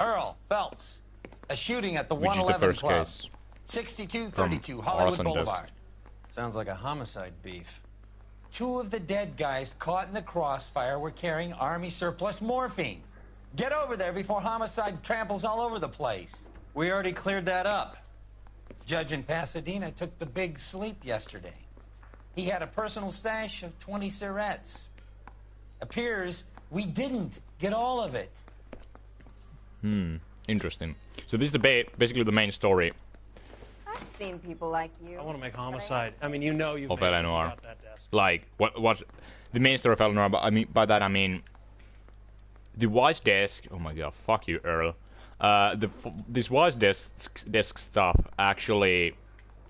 Earl, Phelps. A shooting at the Which is the 111 first Club. case 6232 from Hollywood arson Boulevard. desk. Sounds like a homicide beef. 2 of the dead guys caught in the crossfire were carrying Army surplus morphine. Get over there before homicide tramples all over the place. We already cleared that up. Judge in Pasadena took the big sleep yesterday. He had a personal stash of 20 cigarettes. Appears we didn't get all of it. Interesting. So this is basically the main story I've seen people like you. I want to make homicide. I mean, you know you've of made l.anoire. out that desk. Like what the main story of l.anoire, but I mean by that I mean the wise desk. Oh my god, fuck you, Earl. This wise desk stuff actually.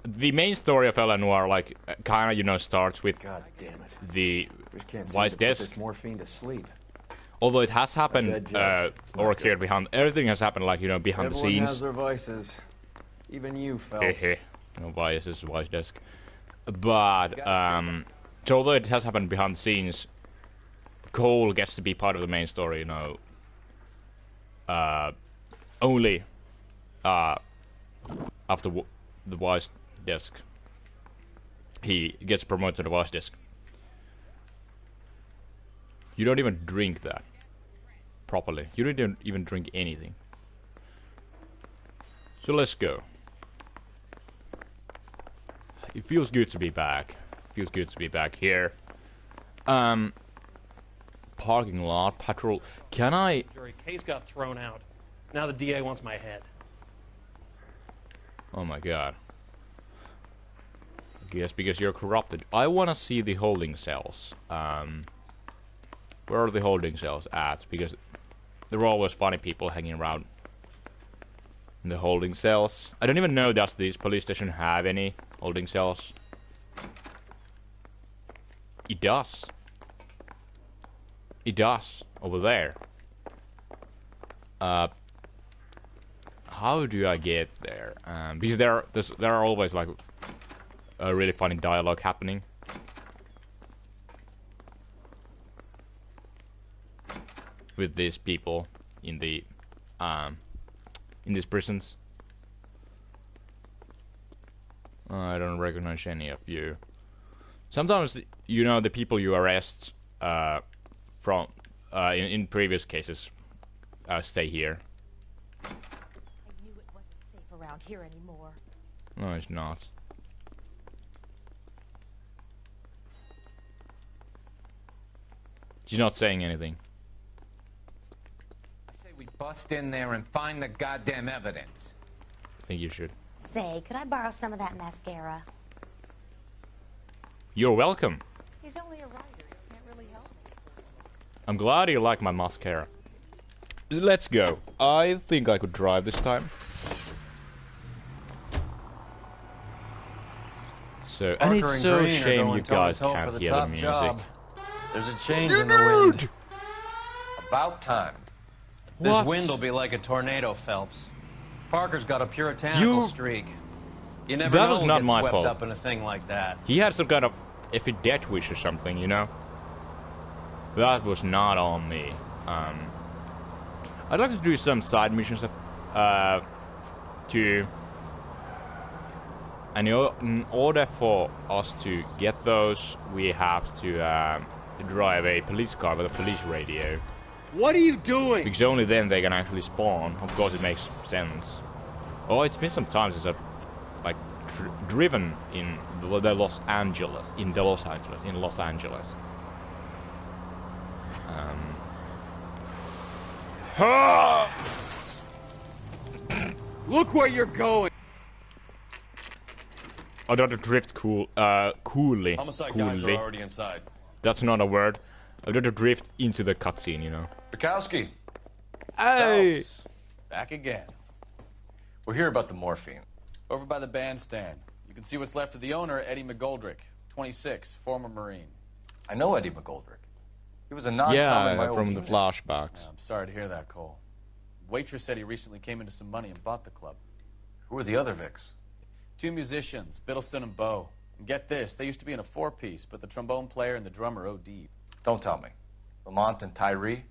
The main story of l.anoire, like, kind of, you know, starts with God damn it. the Just can't wise seem to put desk. this morphine to sleep. Although it has happened, dead judge. It's not or good. occurred behind, everything has happened, like, you know, behind Everyone the has scenes. their vices. Even you, Phelps. Hehe. No biases, wise desk. But, so although it has happened behind the scenes, Cole gets to be part of the main story, you know. Only, after the wise desk, he gets promoted to the wise desk. You don't even drink that properly. You don't even drink anything. So let's go. It feels good to be back. Feels good to be back here. Parking lot, patrol. Can I? Jury case got thrown out. Now the DA wants my head. Oh my god. Yes, because you're corrupted. I want to see the holding cells. Where are the holding cells at? Because there are always funny people hanging around in the holding cells. I don't even know, does this police station have any holding cells? It does. It does, over there. How do I get there? Because there are always like a really funny dialogue happening. With these people in the in these prisons. I don't recognize any of you. Sometimes, you know, the people you arrest from in previous cases stay here. I knew it wasn't safe around here anymore. No, it's not. She's not saying anything. I say we bust in there and find the goddamn evidence. I think you should. Say, could I borrow some of that mascara? You're welcome. He's only a writer. He can't really help me. I'm glad you like my mascara. Let's go. I think I could drive this time. So, and Parker it's and so Green are shame going you toe to guys toe can't for the hear the top music. job. There's a change in the wind. About time. This What? wind will be like a tornado, Phelps. Parker's got a puritanical You- streak. You never That know was who not gets my swept fault. up in a thing like that. He had some kind of effing death wish or something, you know? That was not on me. I'd like to do some side missions to... And in order for us to get those, we have to drive a police car with a police radio. What are you doing? Because only then they can actually spawn. Of course, it makes sense. Oh, it's been some time since I've like driven in the Los Angeles. Look where you're going. I'd rather drift coolly. Homicide guys are already inside. That's not a word. I'd rather drift into the cutscene, you know. Bukowski. Hey! Phelps. Back again. We're here about the morphine. Over by the bandstand. You can see what's left of the owner, Eddie McGoldrick, 26, former Marine. I know Eddie McGoldrick. He was a non-com in my Yeah, old from the unit. flashbacks. Yeah, I'm sorry to hear that, Cole. Waitress said he recently came into some money and bought the club. Who are the other Vics? 2 musicians, Biddleston and Bowe. And get this, they used to be in a 4-piece, but the trombone player and the drummer OD'd. Don't tell me. Lamont and Tyree?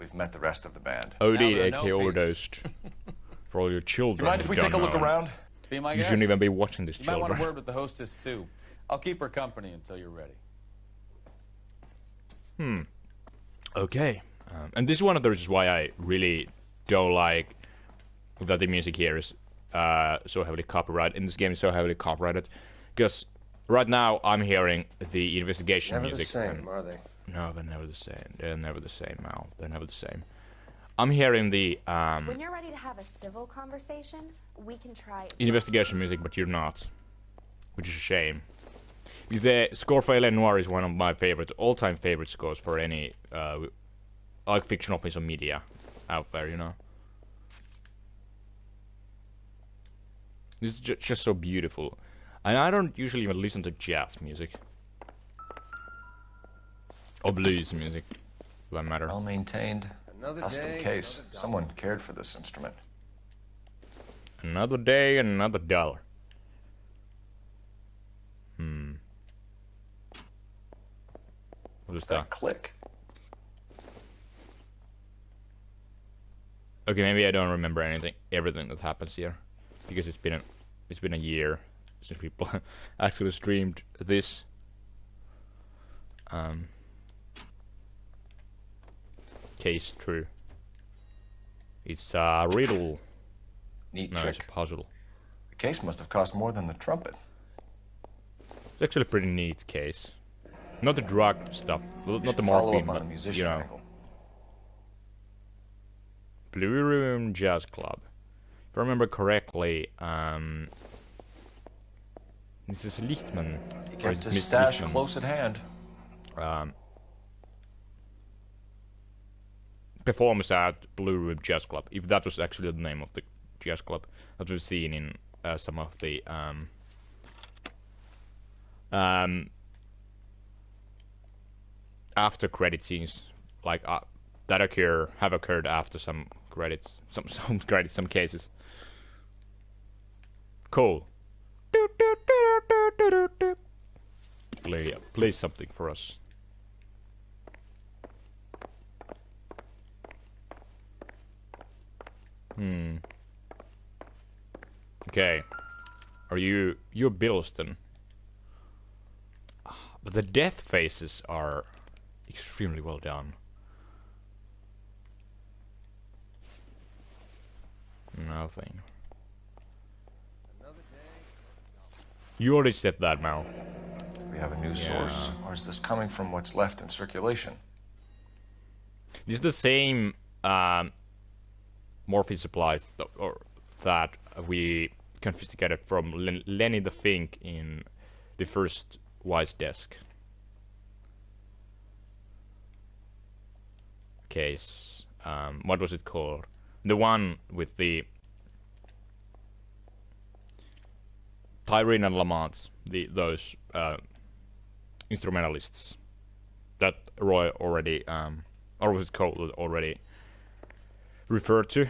we've met the rest of the band. OD, there are aka no overdosed. For all your children. Do you mind if we who take a don't look know. around? Be my You guest. shouldn't even be watching this, You might want children. a word with the hostess, too. I'll keep her company until you're ready. Okay. And this is one of the reasons why I really don't like that the music here is so heavily copyrighted. In this game, is so heavily copyrighted. Because right now, I'm hearing the investigation Never music. the same, are they? No, they're never the same. They're never the same, Mal. They're never the same. I'm hearing the When you're ready to have a civil conversation, we can try. investigation music, but you're not. Which is a shame. Because the score for l.anoire is one of my favorite, all-time favorite scores for any like fictional piece of media out there, you know. This is just so beautiful. And I don't usually even listen to jazz music. Or blues music, for that matter. Well maintained. Another Custom day, case. another dollar. Someone cared for this instrument. Another day and another dollar. What is that? Click. Okay, maybe I don't remember everything that happens here, because it's been a year since people actually streamed this. Case true. It's a riddle. Neat No, trick. it's a puzzle. The case must have cost more than the trumpet. It's actually a pretty neat case. Not the drug stuff, not the Follow morphine, up on the but musician you know, angle. Blue Room Jazz Club. If I remember correctly, Mrs. Lichtman. He or kept is his Miss stash Lichtman, close at hand. Performs at Blue Room Jazz Club. If that was actually the name of the jazz club that we've seen in some of the after credit scenes, like that have occurred after some credits, some credits, some cases. Cool. Play something for us. Okay. You're Bilston. But the death faces are extremely well done. Nothing. You already said that, Mal. We have a new source. Or is this coming from what's left in circulation? This is the same morphine supplies that we confiscated from Lenny the Fink in the first Wise Desk case. What was it called? The one with the Tyrene and Lamont, those instrumentalists that Roy already, or was it called already referred to?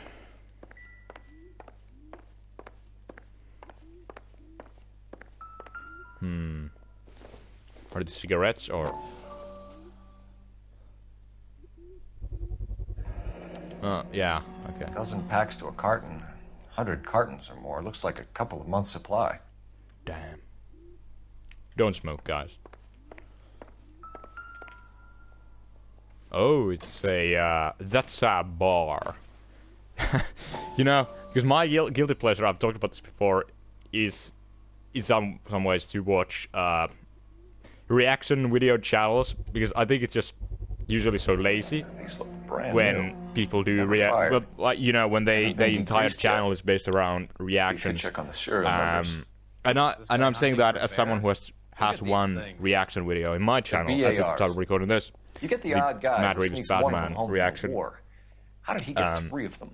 Are the cigarettes or? Yeah, okay. 1,000 packs to a carton. 100 cartons or more. Looks like a couple of months' supply. Damn. Don't smoke, guys. Oh, it's a, that's a bar. You know, because my guilty pleasure, I've talked about this before, is in some ways to watch reaction video channels, because I think it's just usually so lazy These look brand when new. people do Never fired. well, like, you know, when the been entire greased yet. channel is based around You reactions. could check on the serial numbers. And I'm saying that as someone who has at these one things. reaction video in my channel at the BARs. time of recording this. You get the the odd guy Matt who Reeves sneaks one of Batman them home from reaction. the war. How did he get 3 of them?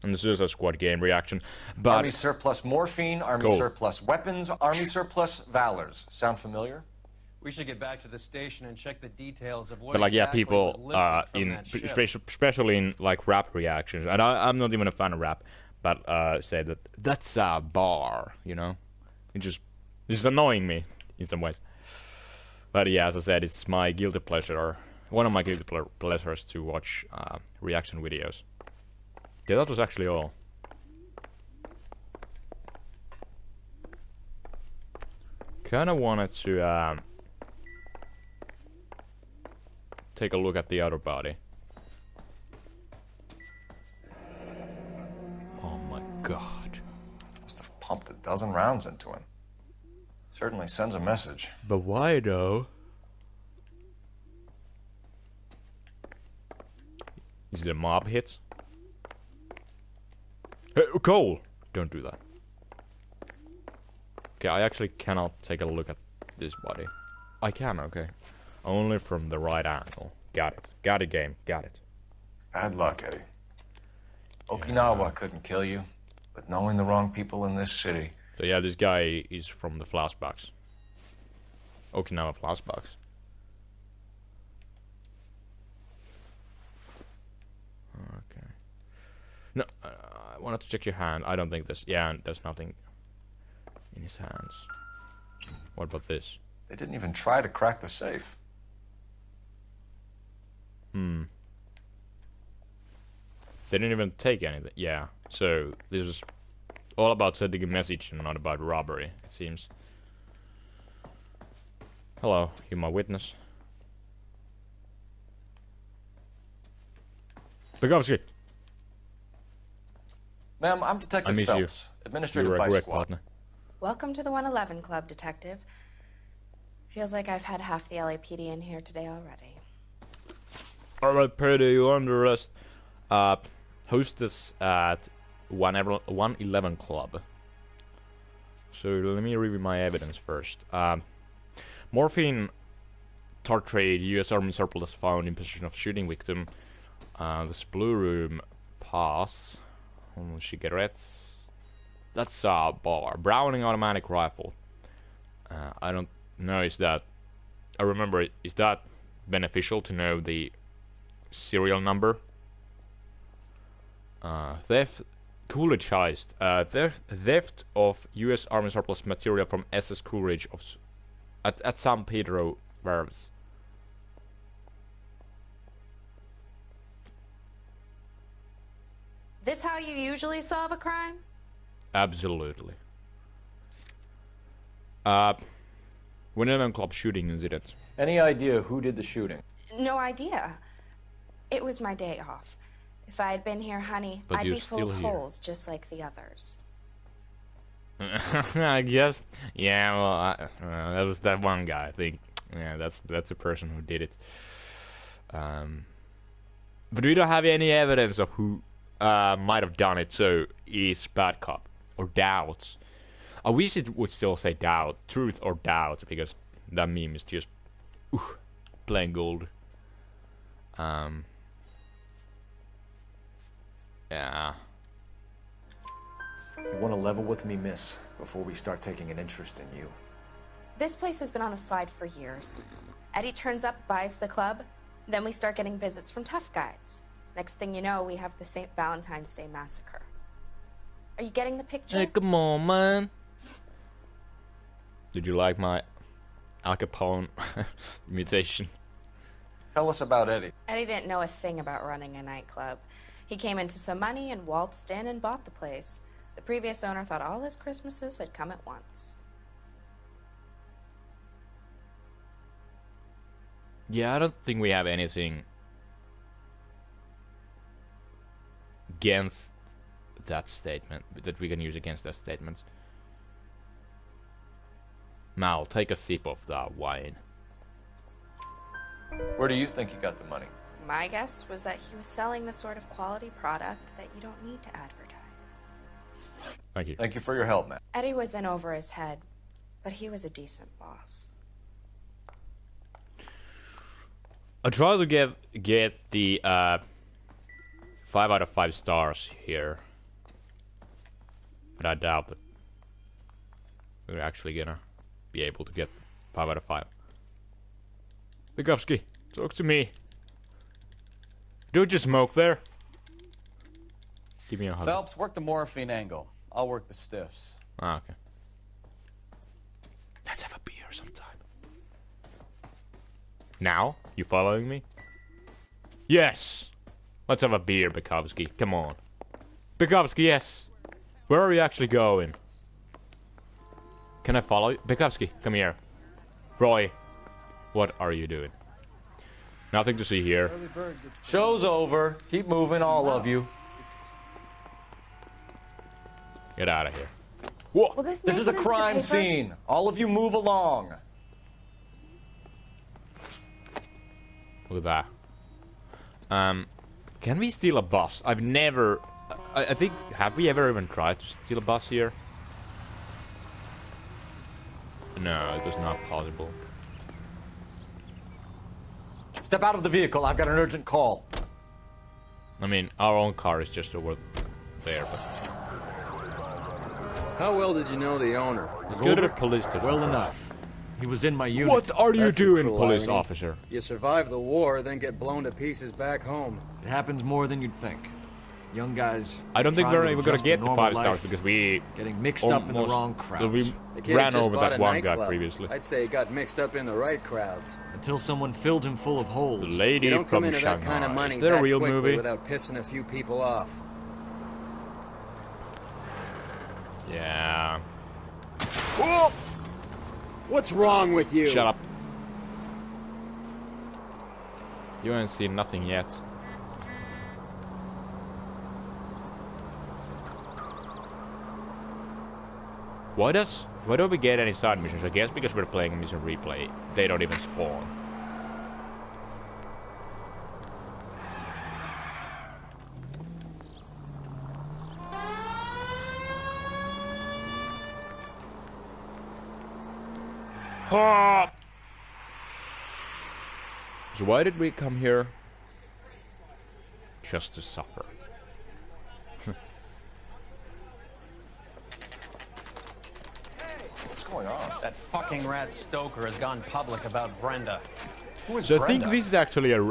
And the Suicide Squad game reaction. But Army surplus morphine, Army Cool. surplus weapons, Army surplus valors. Sound familiar? We should get back to the station and check the details of what But like, yeah, exactly people was lifted from in that ship. especially in like rap reactions, and I'm not even a fan of rap, but say that that's a bar, you know, it's just annoying me in some ways. But yeah, as I said, it's my guilty pleasure one of my guilty pleasures to watch reaction videos. Yeah, that was actually all. Kinda wanted to take a look at the other body. Oh my god. Must have pumped a dozen rounds into him. Certainly sends a message. But why though? Is it a mob hit? Hey, Cole! Don't do that. Okay, I actually cannot take a look at this body. I can, okay. Only from the right angle. Got it. Got it, game. Got it. Bad luck, Eddie. Okinawa couldn't kill you, but knowing the wrong people in this city... So yeah, this guy is from the flashbacks. Okinawa flashbacks. Okay. No, I wanted to check your hand. I don't think there's... Yeah, there's nothing in his hands. What about this? They didn't even try to crack the safe. They didn't even take anything. Yeah, so this is all about sending a message and not about robbery, it seems. Hello, you my witness. Bogowski! Ma'am, I'm Detective Phelps, Administrative Vice Squad. Partner. Welcome to the 111 Club, Detective. Feels like I've had half the LAPD in here today already. Alright, Purdy, you're under arrest. Hostess at 111 Club. So let me review my evidence first. Morphine tartrate, U.S. Army surplus found in possession of shooting victim. This blue room pass. Cigarettes. That's a bar. Browning automatic rifle. I don't know, is that... I remember, is that beneficial to know the serial number? Theft... Coolidge heist. Theft of U.S. Army surplus material from SS Coolidge at San Pedro Verbs. This how you usually solve a crime? Absolutely. 111 Club shooting incident. Any idea who did the shooting? No idea. It was my day off. If I had been here, honey, But I'd you're be full still of here. holes just like the others. I guess. Yeah, well, that was that one guy, I think. Yeah, that's the person who did it. But we don't have any evidence of who might have done it, so it's bad cop. Or doubts. I wish it would still say doubt. Truth or doubt, because that meme is just plain gold. Yeah. You want to level with me, miss, before we start taking an interest in you. This place has been on the slide for years. Eddie turns up, buys the club, then we start getting visits from tough guys. Next thing you know, we have the St. Valentine's Day massacre. Are you getting the picture? Hey, come on, man. Did you like my Al Capone imitation? Tell us about Eddie. Eddie didn't know a thing about running a nightclub. He came into some money and waltzed in and bought the place. The previous owner thought all his Christmases had come at once. Yeah, I don't think we have anything against that statement, that we can use against that statement. Mal, take a sip of that wine. Where do you think he got the money? My guess was that he was selling the sort of quality product that you don't need to advertise. Thank you. Thank you for your help, man. Eddie was in over his head, but he was a decent boss. I try to get the 5 out of 5 stars here, but I doubt that we're actually gonna be able to get 5 out of 5. Bogowski, talk to me. Don't you smoke there? Give me a hug. Phelps, work the morphine angle. I'll work the stiffs. Ah, okay. Let's have a beer sometime. Now? You following me? Yes! Let's have a beer, Bukowski. Come on. Bukowski, yes! Where are you actually going? Can I follow you? Bukowski, come here. Roy, what are you doing? Nothing to see here. Show's over. Keep moving, all of you. Get out of here. Will This is a crime scene. All of you move along. Look at that. Can we steal a bus? I've never... I think... Have we ever even tried to steal a bus here? No, it was not possible. Step out of the vehicle. I've got an urgent call. I mean, our own car is just over there, but... How well did you know the owner? Let's go to the police station. Well enough. He was in my unit. What are you That's a doing, cruel police irony. officer? You survive the war, then get blown to pieces back home. It happens more than you'd think. Young guys. I don't think trying we're to even gonna adjust get to the normal 5 stars life, because we getting mixed up in the wrong crowds. We The kid ran just over bought that a one guy nightclub. previously. I'd say he got mixed up in the right crowds. Until someone filled him full of holes. The lady You don't from come into Shanghai. that kind of money Is that a that real quickly movie? without pissing a few people off. Yeah. Whoa! What's wrong with you? Shut up. You ain't seen nothing yet. Why don't we get any side missions? I guess because we're playing a mission replay, they don't even spawn. Ah! So why did we come here? Just to suffer. What's going on? That fucking rat Stoker has gone public about Brenda. Who is So I Brenda? think this is actually a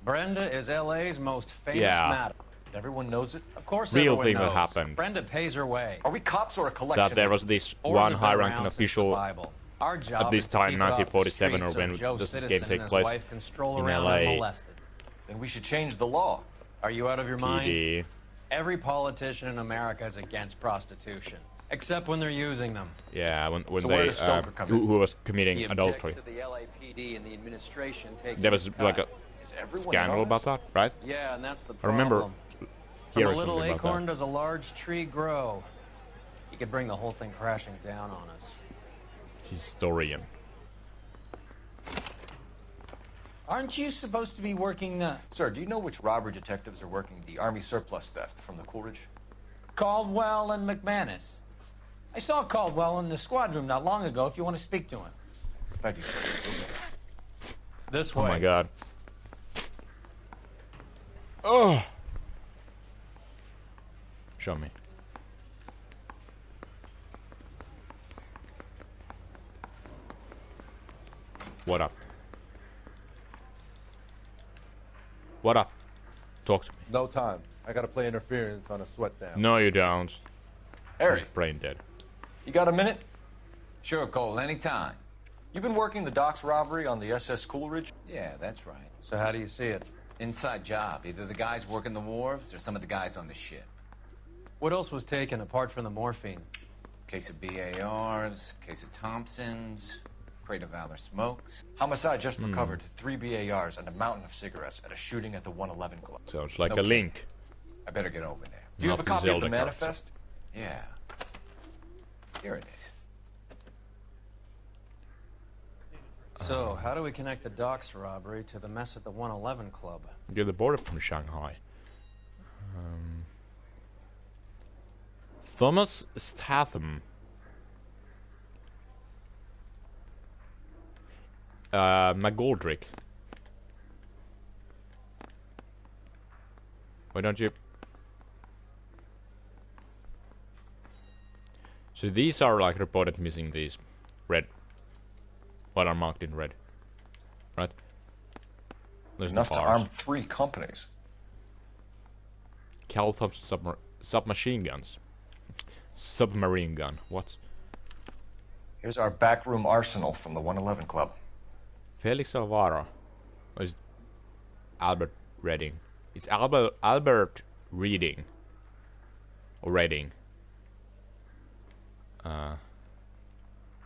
Brenda is L.A.'s most famous Yeah. madam. Everyone knows it? Of course Real everyone thing that knows. happened. Brenda pays her way. Are we cops or a collection? that there was agency? this Wars one have been high-ranking around since official the Bible. Our job at this is to time, keep it off the 1947, or streets when so Joe does this game Citizen take and his place? wife can stroll In around LA. unmolested. Then we should change the law. Are you out of your mind? PD. Every politician in America is against prostitution, except when they're using them. Yeah, when So where they does Stoker come in? who was committing He adultery. objects to the LAPD and the administration taking There was his like a cut. Is everyone scandal nervous? about that, right? Yeah, and that's the I problem. remember From hearing a little something about acorn that. does a large tree grow. He could bring the whole thing crashing down on us. Historian. Aren't you supposed to be working the Sir, do you know which robbery detectives are working the Army surplus theft from the Coolidge? Caldwell and McManus? I saw Caldwell in the squad room not long ago if you want to speak to him. Thank you, sir. This Oh way. my god. Oh. Show me. What up? What up? Talk to me. No time. I gotta play interference on a sweat down. No, you don't. Harry, Brain dead. you got a minute? Sure, Cole, anytime. You've been working the docks robbery on the SS Coolidge? Yeah, that's right. So how do you see it? Inside job. Either the guys working the wharves or some of the guys on the ship. What else was taken apart from the morphine? Case of BARs, case of Thompsons, crate of Valor smokes. Homicide just recovered 3 BARs and a mountain of cigarettes at a shooting at the 111 Club. Sounds like Okay. a link. I better get over there. Do you have a Not the copy of the Zelda manifest? Yeah. Here it is. So, how do we connect the docks robbery to the mess at the 111 Club? You're the border from Shanghai. Thomas Statham. McGoldrick. Why don't you... So these are like reported missing, these red. What are marked in red. Right? There's Enough the to bars. arm 3 companies. Cal Thompson submachine guns. Submarine gun. What? Here's our backroom arsenal from the 111 Club. Felix Alvaro. Albert Redding. It's Albert Reading. Or Redding.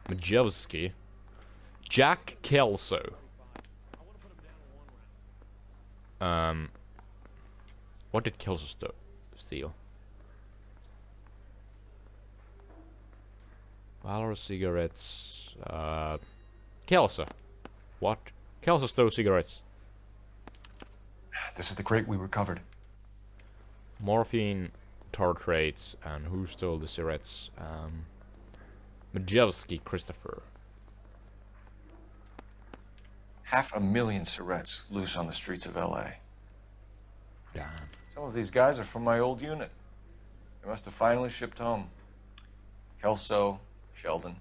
Majewski. Jack Kelso. What did Kelso steal? Valor cigarettes. Kelso. What? Kelso stole cigarettes. This is the crate we recovered. Morphine, tartrates, and who stole the cigarettes? Majewski Christopher. 500,000 cigarettes loose on the streets of L.A. Damn. Some of these guys are from my old unit. They must have finally shipped home. Kelso, Sheldon,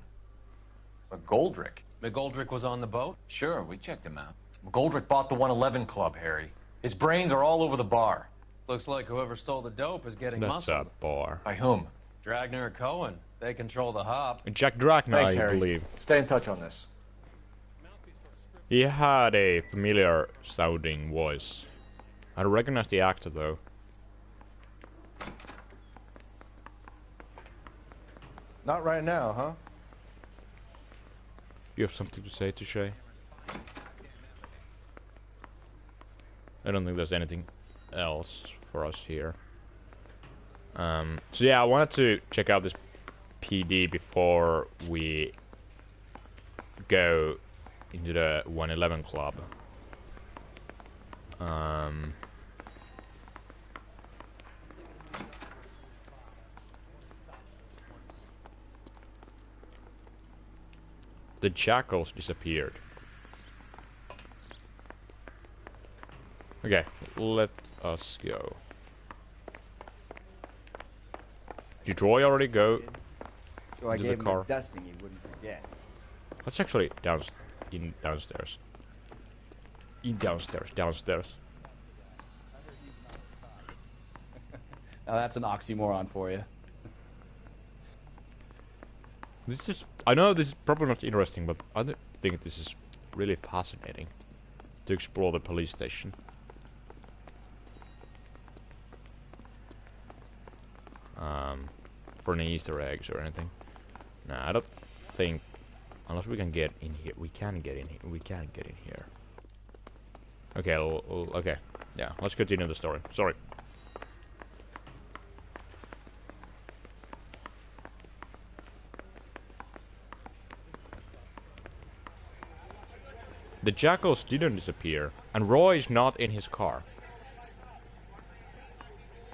McGoldrick. McGoldrick was on the boat? Sure, we checked him out. McGoldrick bought the 111 Club, Harry. His brains are all over the bar. Looks like whoever stole the dope is getting That's muscled. a bar. By whom? Dragner or Cohen. They control the hop. Jack Dragna, Thanks, I Harry. believe. Stay in touch on this. He had a familiar sounding voice. I don't recognize the actor though. Not right now, huh? You have something to say, Touche? I don't think there's anything else for us here. So yeah, I wanted to check out this PD before we go into the 111 Club. The jackals disappeared. Okay, let us go. Did Troy already go So I into gave the him car? a dusting he wouldn't forget. That's actually downstairs. Downstairs. Now that's an oxymoron for you. This is. I know this is probably not interesting, but I think this is really fascinating to explore the police station. For any Easter eggs or anything. Nah, I don't think. Unless we can get in here, we can get in here. We can get in here. Okay. Okay. Yeah. Let's continue the story. Sorry. The jackals didn't disappear, and Roy is not in his car.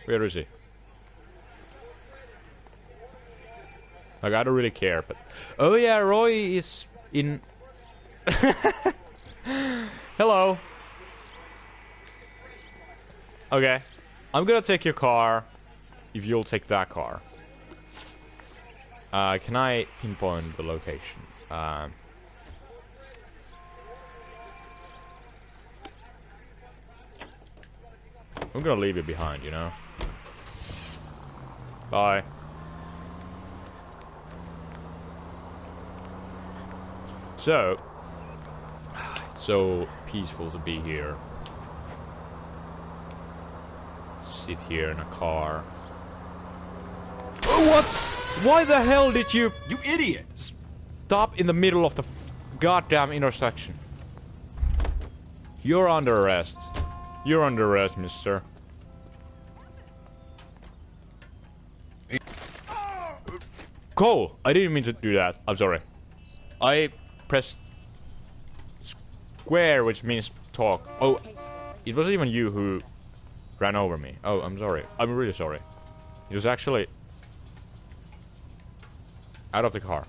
Where is he? Like, I don't really care, but... Oh yeah, Roy is in... Hello. Okay. I'm gonna take your car, if you'll take that car. Can I pinpoint the location? I'm gonna leave you behind, you know? Bye. So... It's so peaceful to be here. Sit here in a car. Oh, what? Why the hell did you... You idiot! Stop in the middle of the goddamn intersection. You're under arrest. You're under arrest, mister. Cole! I didn't mean to do that. I'm sorry. I pressed square, which means talk. Oh, it wasn't even you who ran over me. Oh, I'm sorry. I'm really sorry. It was actually out of the car.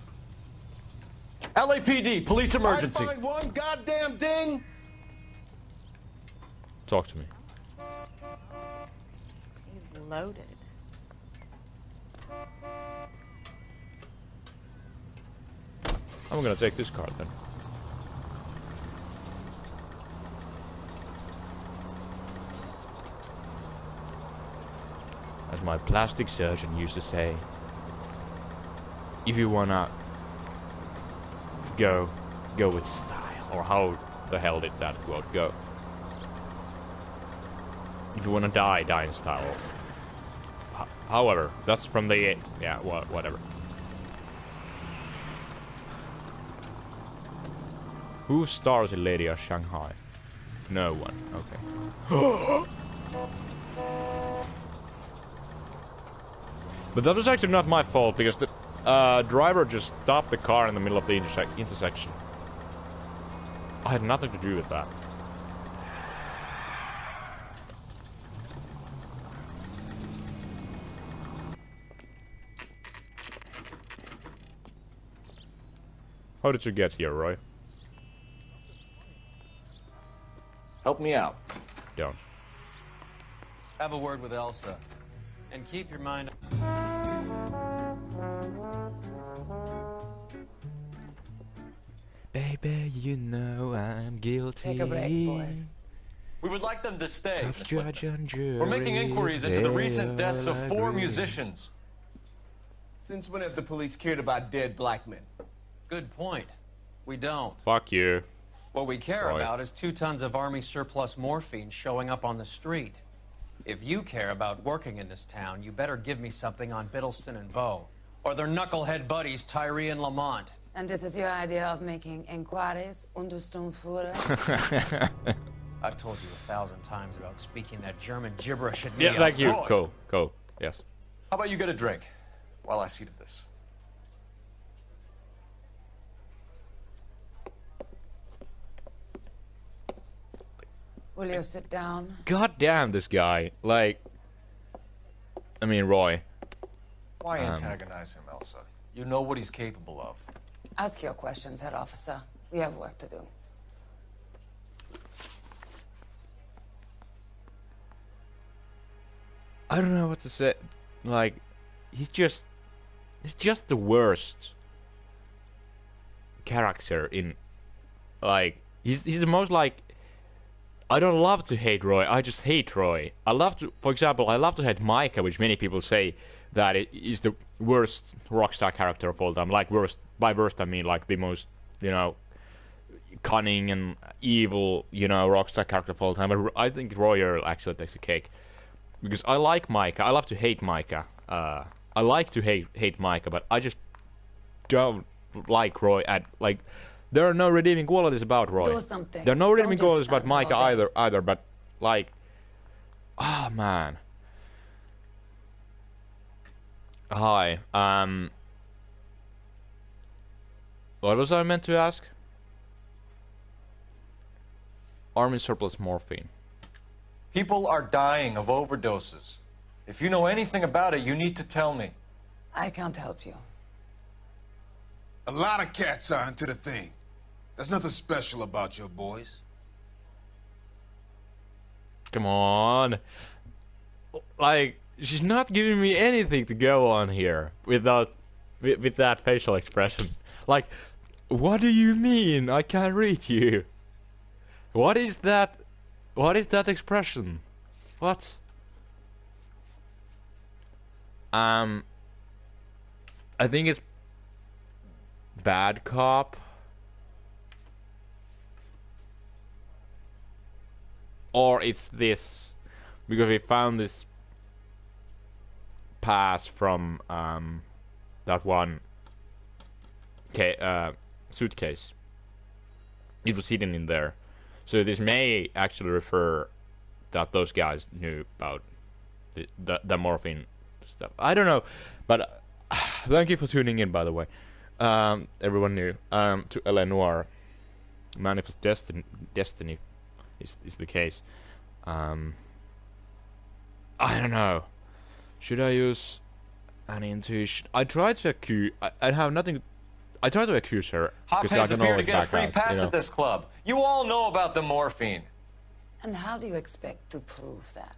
LAPD, police emergency. I find one goddamn ding. Talk to me. He's loaded. I'm gonna take this car then. As my plastic surgeon used to say, if you wanna go with style. Or how the hell did that quote go? If you wanna die, die in style. However, that's from the... Yeah, whatever. Who stars in Lady of Shanghai? No one. Okay. But that was actually not my fault, because the driver just stopped the car in the middle of the intersection. I had nothing to do with that. How did you get here, Roy? Help me out. Don't. Have a word with Elsa. And keep your mind... Baby, you know I'm guilty. Take a break, boys. We would like them to stay. Of judge and jury, We're making inquiries into the recent deaths of 4 musicians. Since when have the police cared about dead black men? Good point. We don't. Fuck you. What we care Roy. about is 2 tons of Army surplus morphine showing up on the street. If you care about working in this town, you better give me something on Biddleston and Bow, or their knucklehead buddies Tyree and Lamont. And this is your idea of making inquiries under Sturmführer? I've told you 1,000 times about speaking that German gibberish at me. Yeah, thank you. Roy. Go. Yes. How about you get a drink while I see to this? Will you sit down? God damn this guy. Like... I mean, Roy. Why antagonize him, Elsa? You know what he's capable of. Ask your questions, head officer. We have work to do. I don't know what to say. Like, he's just the worst character in, like, he's the most, like, I don't love to hate Roy, I just hate Roy. I love to, for example, I love to hate Micah, which many people say that it is the worst Rockstar character of all time. Like, worst, by worst I mean, like, the most, you know, cunning and evil, you know, Rockstar character of all time. But I think Roy Earl actually takes the cake. Because I like Micah, I love to hate Micah. I like to hate Micah, but I just don't like Roy. Like, there are no redeeming qualities about Roy. Do something. There are no redeeming Don't qualities just about stand Micah all day. either. But like, ah, man. Hi. What was I meant to ask? Army surplus morphine. People are dying of overdoses. If you know anything about it, you need to tell me. I can't help you. A lot of cats are into the thing. There's nothing special about your boys. Come on. Like, she's not giving me anything to go on here without with that facial expression. Like, what do you mean? I can't read you. What is that? What is that expression? What? I think it's bad cop. Or it's this, because we found this pass from that one suitcase. It was hidden in there. So this may actually refer that those guys knew about the morphine stuff. I don't know, but thank you for tuning in, by the way. Everyone knew. To l.anoire, manifest destiny is the case. I don't know. Should I use an intuition? I tried to accuse. I have nothing. I tried to accuse her because I Hopheads can appear to always get a back free out, pass you know? at this club. You all know about the morphine. And how do you expect to prove that?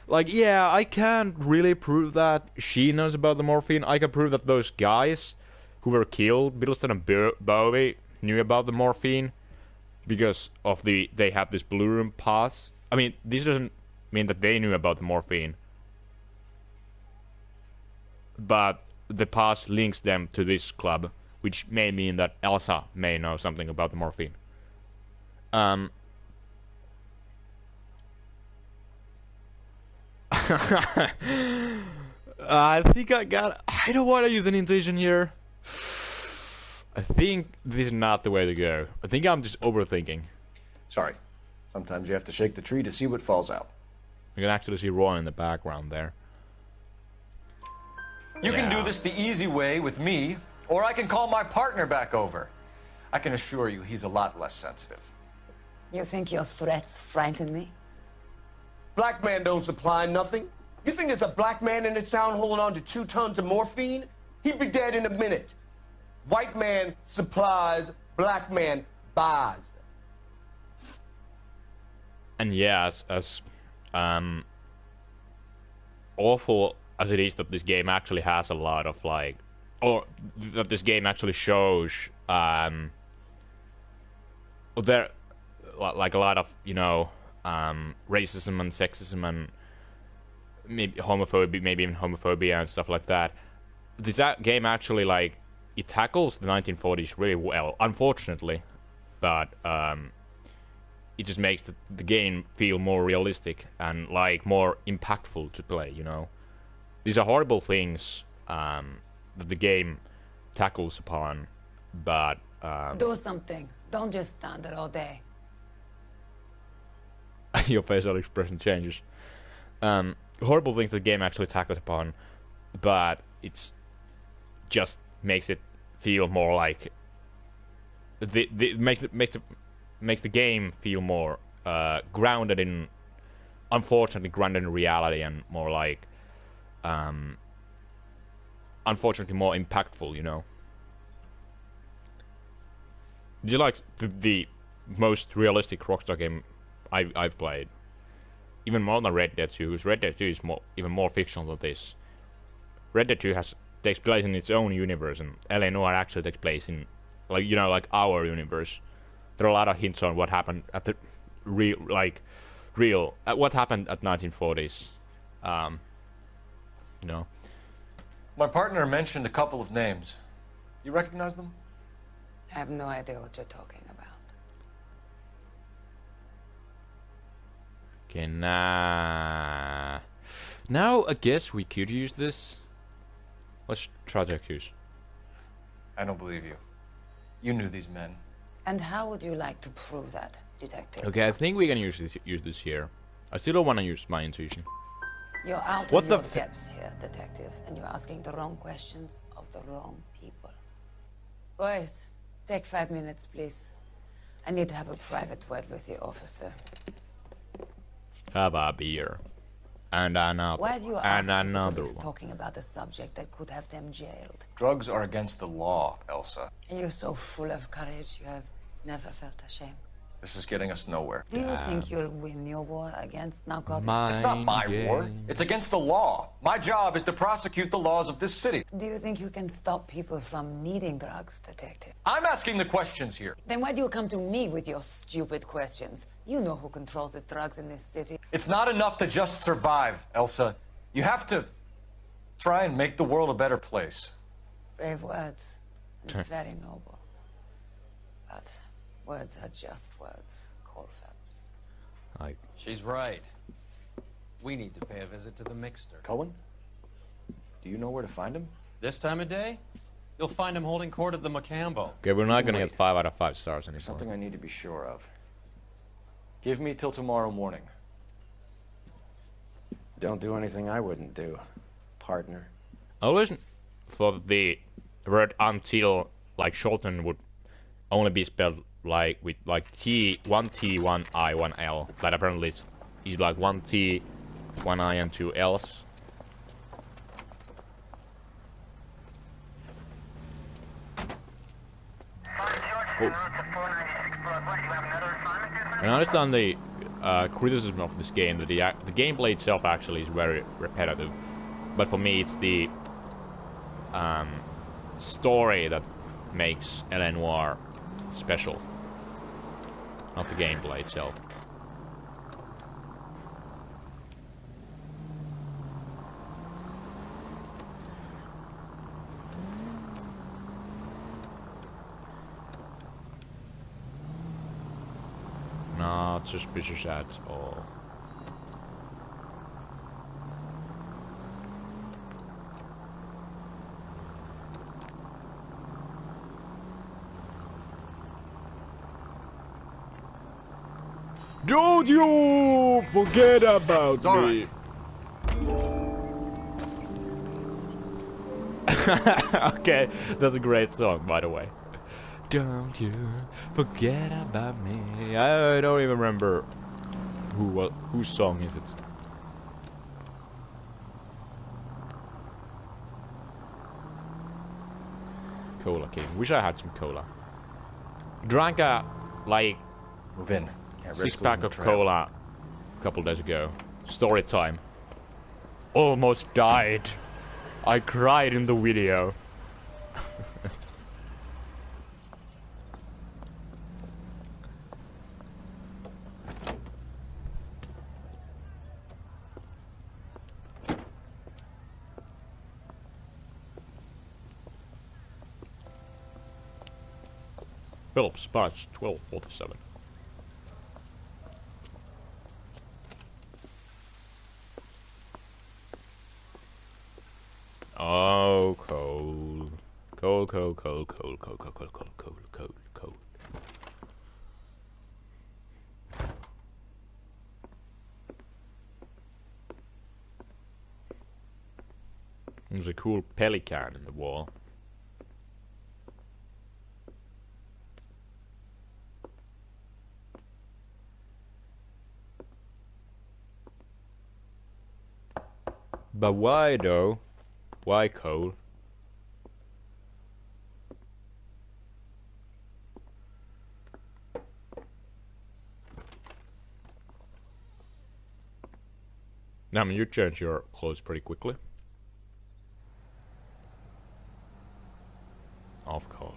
Like, yeah, I can't really prove that she knows about the morphine. I can prove that those guys who were killed, Biddleston and Bowie, knew about the morphine because of they have this blue room pass. I mean, this doesn't mean that they knew about the morphine, but the pass links them to this club, which may mean that Elsa may know something about the morphine. I think I don't want to use an intuition here. I think this is not the way to go. I think I'm just overthinking. Sorry. Sometimes you have to shake the tree to see what falls out. You can actually see Roy in the background there. You can do this the easy way with me, or I can call my partner back over. I can assure you he's a lot less sensitive. You think your threats frighten me? Black man don't supply nothing. You think there's a black man in this town holding on to 2 tons of morphine? He'd be dead in a minute. White man supplies, black man buys. And yes, as awful as it is that this game actually has a lot of like, or that this game actually shows there like a lot of, you know, racism and sexism and maybe homophobia, maybe even homophobia and stuff like that. This game actually, like, it tackles the 1940s really well, unfortunately, but it just makes the game feel more realistic and like more impactful to play, you know. These are horrible things that the game tackles upon, but do something. Don't just stand there all day. Your facial expression changes. Horrible things the game actually tackles upon, but it's just makes it feel more like makes the game feel more grounded in, unfortunately grounded in reality, and more like unfortunately more impactful, you know. Do you like the most realistic Rockstar game I've played? Even more than Red Dead 2, because Red Dead 2 is even more fictional than this. Red Dead 2 takes place in its own universe, and l.a.noire actually takes place in, like, you know, like our universe. There are a lot of hints on what happened at the what happened at 1940s. You know. My partner mentioned a couple of names. You recognize them? I have no idea what you're talking about. Okay, now I guess we could use this. Let's try to accuse. I don't believe you. You knew these men. And how would you like to prove that, detective? Okay, I think we can use this here. I still don't want to use my intuition. You're out What of the your depths here, detective, and you're asking the wrong questions of the wrong people. Boys, take 5 minutes, please. I need to have a private word with the officer. Have a beer. And another. Why do you and ask another police one. talking about a subject that could have them jailed? Drugs are against the law, Elsa. And you're so full of courage, you have never felt ashamed. This is getting us nowhere. Do you think you'll win your war against narcotics? It's not my war. It's against the law. My job is to prosecute the laws of this city. Do you think you can stop people from needing drugs, detective? I'm asking the questions here. Then why do you come to me with your stupid questions? You know who controls the drugs in this city. It's not enough to just survive, Elsa. You have to try and make the world a better place. Brave words. And very noble. But words are just words, Cole Phelps. She's right. We need to pay a visit to the mixer. Cohen? Do you know where to find him? This time of day? You'll find him holding court at the Macambo. Okay, we're not gonna get 5 out of 5 stars anymore. Something I need to be sure of. Give me till tomorrow morning. Don't do anything I wouldn't do, partner. I always thought the word until, like, shortened would only be spelled like with like T, 1 T, 1 I, 1 L. But apparently it's like 1 T, 1 I, and 2 L's. Oh. I understand the criticism of this game, that the gameplay itself actually is very repetitive, but for me it's the story that makes l.anoire special, not the gameplay itself. Not suspicious at all. Don't you forget about me. Okay, that's a great song, by the way. Don't you forget about me. I don't even remember whose song is it. Cola King. Wish I had some cola. Drank a like Move in. 6-pack of cola a couple days ago. Story time. Almost died. I cried in the video. Phelps, batch 1247. Oh, cold. Cold, cold, cold, cold, cold, cold, cold, cold, cold, cold, cold. There's a cool pelican in the wall. But why though? Why coal? I mean, you change your clothes pretty quickly. Of course.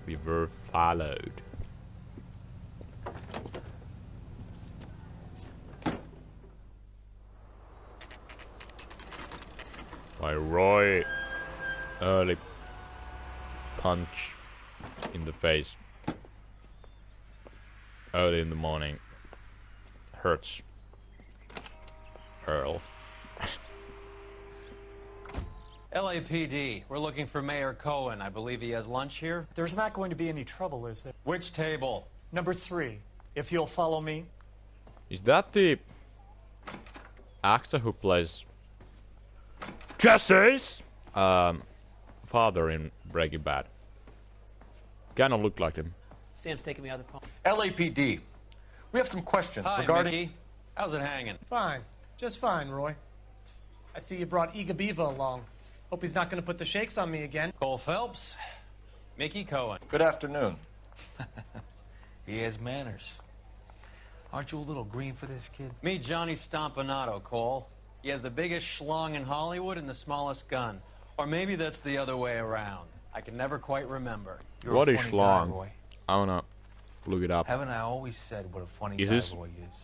We were followed. By Roy. Early punch in the face. Early in the morning. Hurts. Earl. LAPD, we're looking for Mayor Cohen. I believe he has lunch here. There's not going to be any trouble, is there? Which table? Number 3, if you'll follow me. Is that the actor who plays Jesse's father in Breaking Bad? Kinda looked like him. Sam's taking the other phone. LAPD, we have some questions Hi, regarding... Mickey. How's it hanging? Fine. Just fine, Roy. I see you brought Iga Beaver along. Hope he's not going to put the shakes on me again. Cole Phelps, Mickey Cohen. Good afternoon. He has manners. Aren't you a little green for this kid? Meet Johnny Stompanato, Cole. He has the biggest schlong in Hollywood and the smallest gun. Or maybe that's the other way around. I can never quite remember. What is schlong? I wanna look it up. Haven't I always said what a funny Is guy this... Roy is?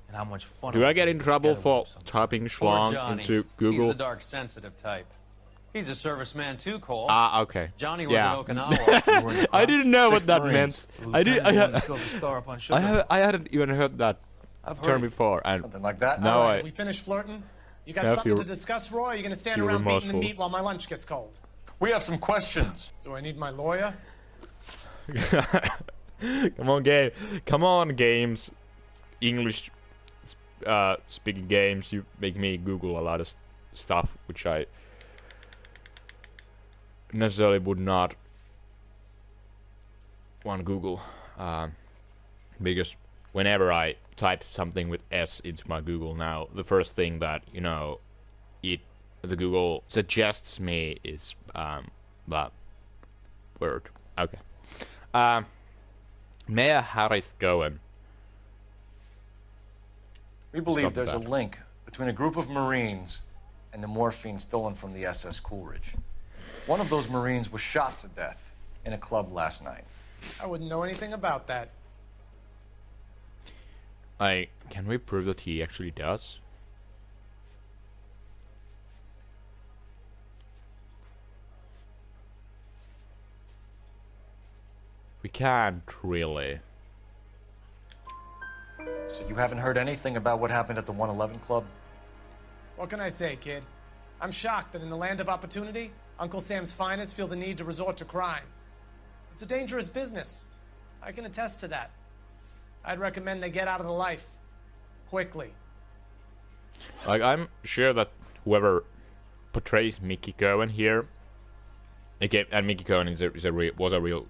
And how much fun... Do I get in trouble for typing schlong into Google? He's the dark sensitive type. He's a serviceman too, Cole. Ah, okay. Johnny was yeah. at Okinawa. I didn't know what that Marines. meant. I hadn't even heard that term before. And something like that. Now All right, we finished flirting. You got something to discuss, Roy? Or are you going to stand around beating the meat while my lunch gets cold? We have some questions. Do I need my lawyer? Come on, game. Come on, games. English speaking games. You make me Google a lot of stuff which I necessarily would not want to Google, because whenever I type something with S into my Google now, the first thing that the Google suggests me is that word. Okay. Mayor Harris Cohen. We believe there's a link between a group of Marines and the morphine stolen from the SS Coolidge. One of those Marines was shot to death in a club last night. I wouldn't know anything about that. Can we prove that he actually does? We can't really. So you haven't heard anything about what happened at the 111 Club? What can I say, kid? I'm shocked that in the land of opportunity, Uncle Sam's finest feel the need to resort to crime. It's a dangerous business. I can attest to that. I'd recommend they get out of the life. Quickly. Like, I'm sure that whoever portrays Mickey Cohen here, again, and Mickey Cohen was a real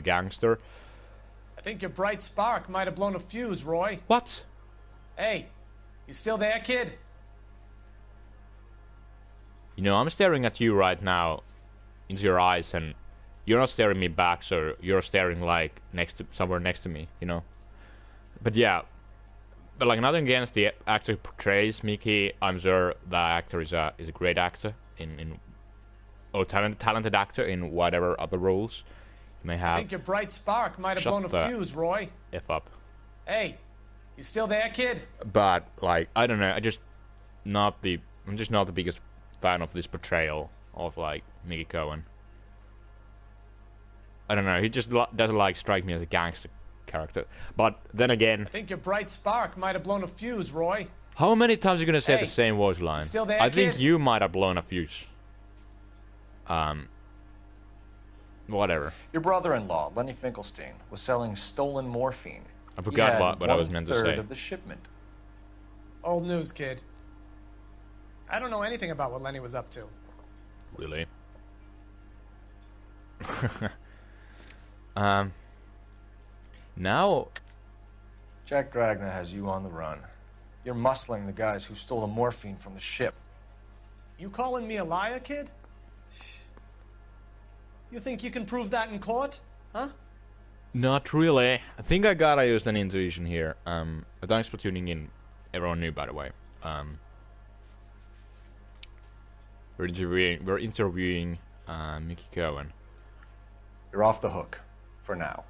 gangster. I think your bright spark might have blown a fuse, Roy. What? Hey, you still there, kid? You know, I'm staring at you right now into your eyes, and you're not staring me back, so you're staring like somewhere next to me, you know. But yeah, but like nothing against the actor who portrays Mickey. I'm sure the actor is a great actor or talented actor in whatever other roles you may have. I think your bright spark might have blown a fuse, Roy. F up. Hey, you still there, kid? But like, I don't know. I'm just not the biggest fan of this portrayal of like Mickey Cohen. I don't know. He just doesn't like strike me as a gangster character. But then again, I think your bright spark might have blown a fuse, Roy. How many times are you gonna say Hey, the same voice line? still there, I think kid? you might have blown a fuse. Whatever. Your brother-in-law, Lenny Finkelstein, was selling stolen morphine. I forgot what I was meant to say. 1/3 of the shipment. Old news, kid. I don't know anything about what Lenny was up to. Really? Now, Jack Dragna has you on the run. You're muscling the guys who stole the morphine from the ship. You calling me a liar, kid? You think you can prove that in court? Huh? not really. I think I gotta use an intuition here. Thanks for tuning in. Everyone new, by the way. We're interviewing Mickey Cohen. You're off the hook for now.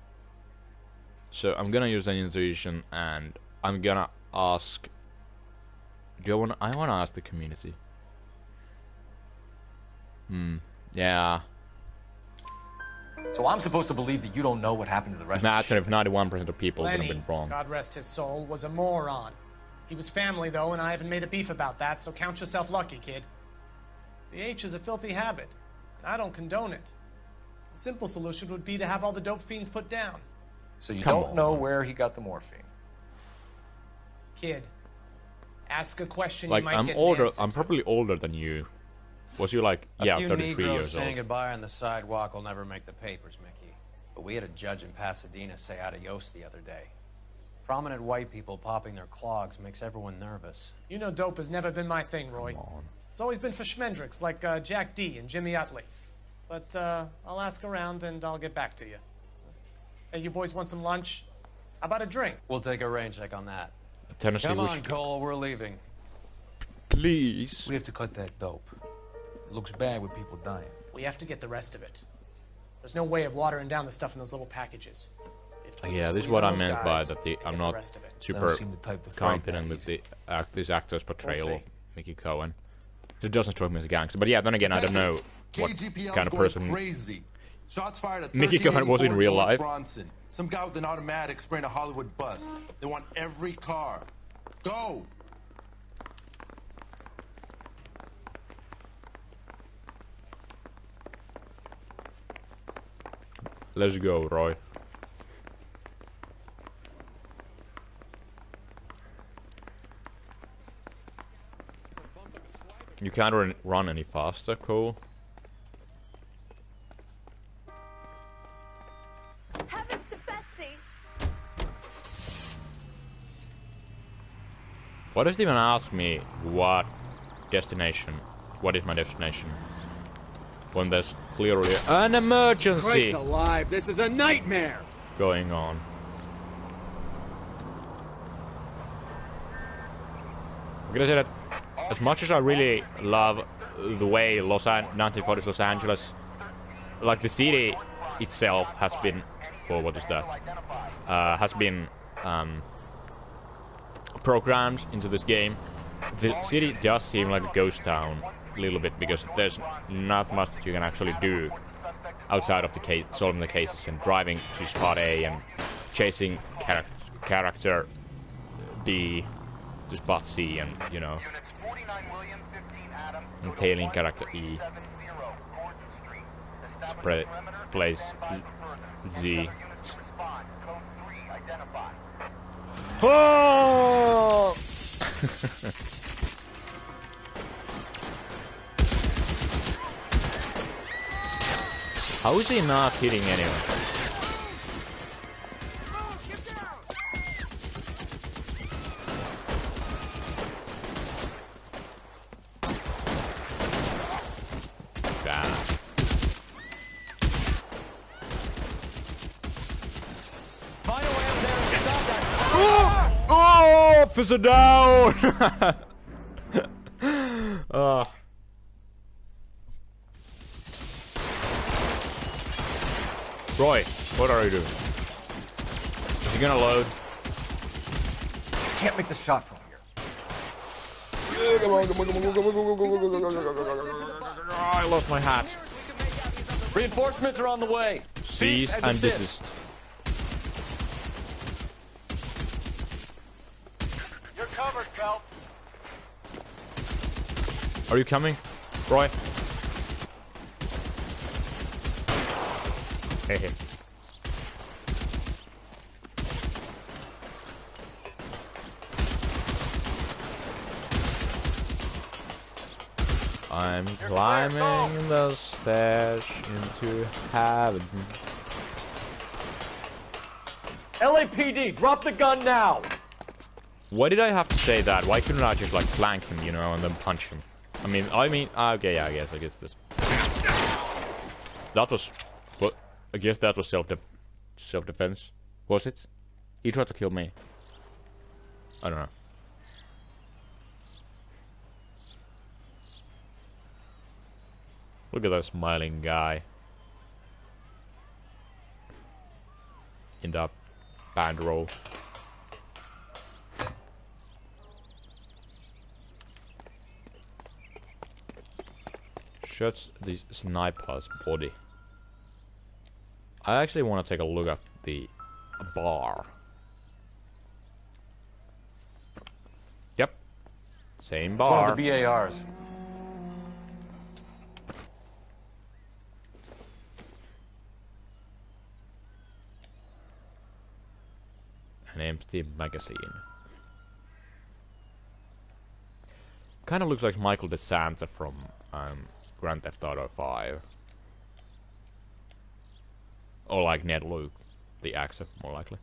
So I'm gonna use an intuition, and I'm gonna ask. I wanna ask the community. Yeah. So I'm supposed to believe that you don't know what happened to the rest Imagine of if 91% of people would Lenny, have been wrong. God rest his soul, was a moron. He was family, though, and I haven't made a beef about that, so count yourself lucky, kid. The H is a filthy habit, and I don't condone it. The simple solution would be to have all the dope fiends put down. So you don't know where he got the morphine? Kid, ask a question Like, you might I'm get older. an answer I'm probably older than you. Was you like, yeah, A few 33 Negroes years saying old? goodbye on the sidewalk will never make the papers, Mickey. But we had a judge in Pasadena say adios the other day. Prominent white people popping their clogs makes everyone nervous. You know dope has never been my thing, Roy. It's always been for schmendricks like Jack D. and Jimmy Utley. But I'll ask around and I'll get back to you. Hey, you boys want some lunch? How about a drink? We'll take a rain check on that. Tennessee Come on, whiskey. Cole, we're leaving. Please. We have to cut that dope. It looks bad with people dying. We have to get the rest of it. There's no way of watering down the stuff in those little packages. Yeah, this is what I meant by that. I'm not super confident with the this actor's portrayal of Mickey Cohen. It doesn't strike me as a gangster, but yeah, then again, I don't know what kind of person crazy. Shots fired at Mickey Cohen was in real life. Bronson. Some guy with an automatic spraying a Hollywood bus. They want every car. Go! Let's go, Roy. You can't run any faster, Cole. Heavens to Betsy! Why does it even ask me what destination? What is my destination? When there's clearly an emergency Christ alive, this is a nightmare! going on. I'm gonna say that as much as I really love the way 1940s Los Angeles, like the city itself has been, or what is that? Has been programmed into this game. The city does seem like a ghost town a little bit because there's not much that you can actually do outside of the case, solving the cases and driving to spot A and chasing character B to spot C, and you know, and tailing character E. place Z. Oh! How is he not hitting anyone? Damn. Find a way up there and stop that. Oh, officer down! Roy, what are you doing? Is he gonna load? Can't make the shot from here. I lost my hat. Reinforcements are on the way. Cease and desist. You're covered, Phelps. Are you coming, Roy? Hey. I'm climbing the stairs into heaven. LAPD, drop the gun now! Why did I have to say that? Why couldn't I just like flank him, you know, and then punch him? Okay, yeah, I guess this. That was, what? I guess that was self-defense. Was it? He tried to kill me. I don't know. Look at that smiling guy. In that band roll. Shoots the sniper's body. I actually want to take a look at the bar. Yep. Same bar. It's one of the BARs. An empty magazine. Kind of looks like Michael DeSanta from Grand Theft Auto 5. Or like Ned Luke, the actor, more likely.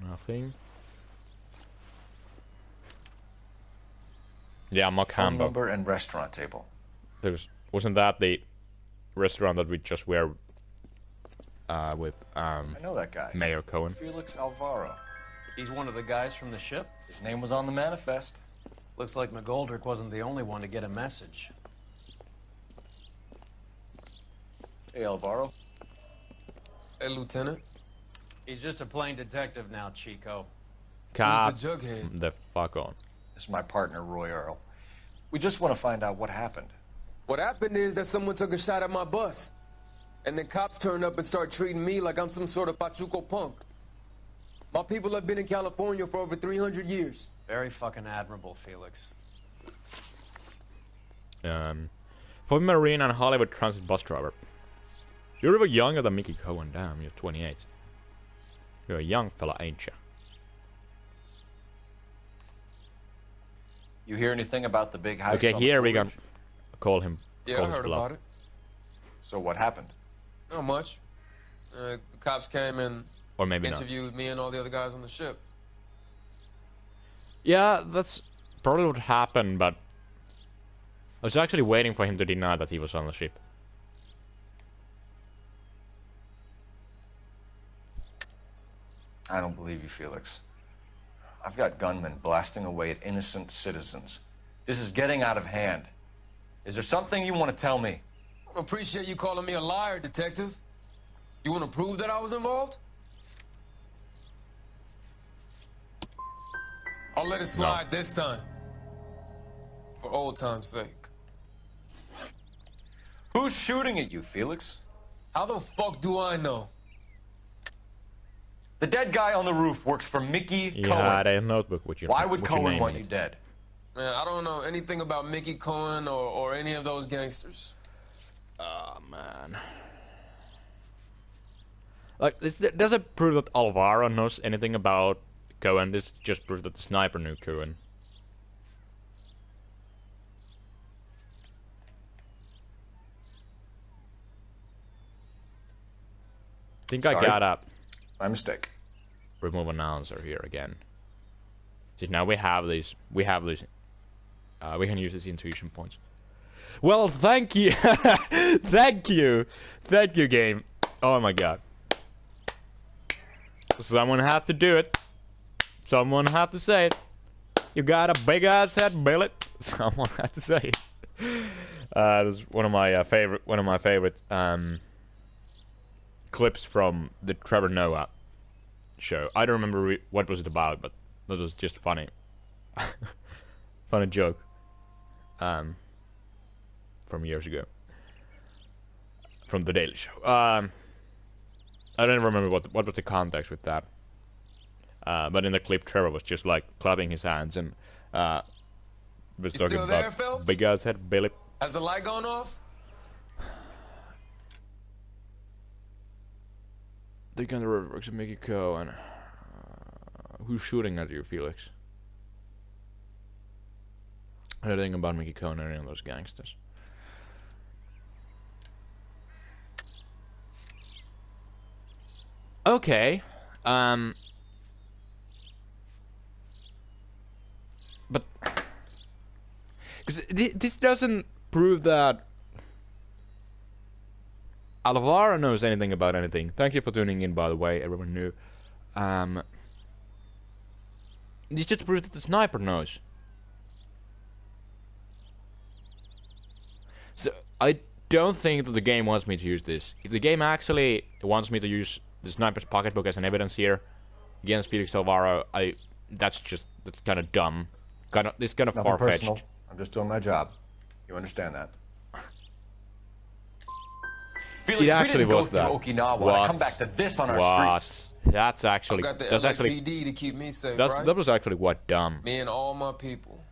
Nothing. Yeah, Mark Phone Campbell. number and restaurant table. Wasn't that the restaurant that we just were with I know that guy. Mayor Cohen? Felix Alvaro. He's one of the guys from the ship? His name was on the manifest. Looks like McGoldrick wasn't the only one to get a message. Hey, Alvaro. Hey, Lieutenant. He's just a plain detective now, Chico. Cap Who's the jughead? the fuck on. This is my partner, Roy Earl. We just want to find out what happened. What happened is that someone took a shot at my bus. And then cops turned up and start treating me like I'm some sort of Pachuco punk. My people have been in California for over 300 years. Very fucking admirable, Felix. Former Marine and Hollywood transit bus driver. You're even younger than Mickey Cohen. Damn, you're 28. You're a young fella, ain't you? You hear anything about the big heist? Okay, here we can call him. Yeah, call I his heard bluff. about it. So what happened? Not much. The cops came and Or maybe not. interviewed me and all the other guys on the ship. Yeah, that's probably what happened, but I was actually waiting for him to deny that he was on the ship. I don't believe you, Felix. I've got gunmen blasting away at innocent citizens. This is getting out of hand. Is there something you want to tell me? I appreciate you calling me a liar, Detective. You want to prove that I was involved? I'll let it slide this time. For old time's sake. Who's shooting at you, Felix? How the fuck do I know? The dead guy on the roof works for Mickey You Cohen. had a notebook with your Why would with your Cohen name want in you it. dead? Man, I don't know anything about Mickey Cohen or any of those gangsters. Oh, man. Like, this doesn't prove that Alvaro knows anything about Cohen. This just proves that the sniper knew Cohen. Think I Sorry. got up. My mistake. Remove announcer here again. See, now we have these. We can use these intuition points. Well, thank you, thank you, game. Oh my god. Someone had to do it. Someone had to say it. You got a big ass head, Billy. Someone had to say it. It was one of my favorite clips from the Trevor Noah show. I don't remember what was it about, but that was just funny. Funny joke. From years ago. From the Daily Show. I don't remember what was the context with that. But in the clip, Trevor was just like clapping his hands and was You talking still there, about Phelps? big ass head, Billy. Has the light gone off? They can works and make it go. And who's shooting at you, Felix? I don't think about Mickey Cohen or any of those gangsters. Okay. But because this doesn't prove that Alvaro knows anything about anything. Thank you for tuning in, by the way, everyone new. This just proves that the sniper knows. So I don't think that the game wants me to use this. If the game actually wants me to use the sniper's pocketbook as an evidence here against Felix Alvaro, that's kind of dumb. This kind of Nothing far-fetched. personal. I'm just doing my job. You understand that? Felix, It actually we didn't was go through that. Okinawa What? to come back to this on our streets. That's actually. I've got the That's actually. LAPD to keep me safe, That right? was actually what dumb. Me and all my people.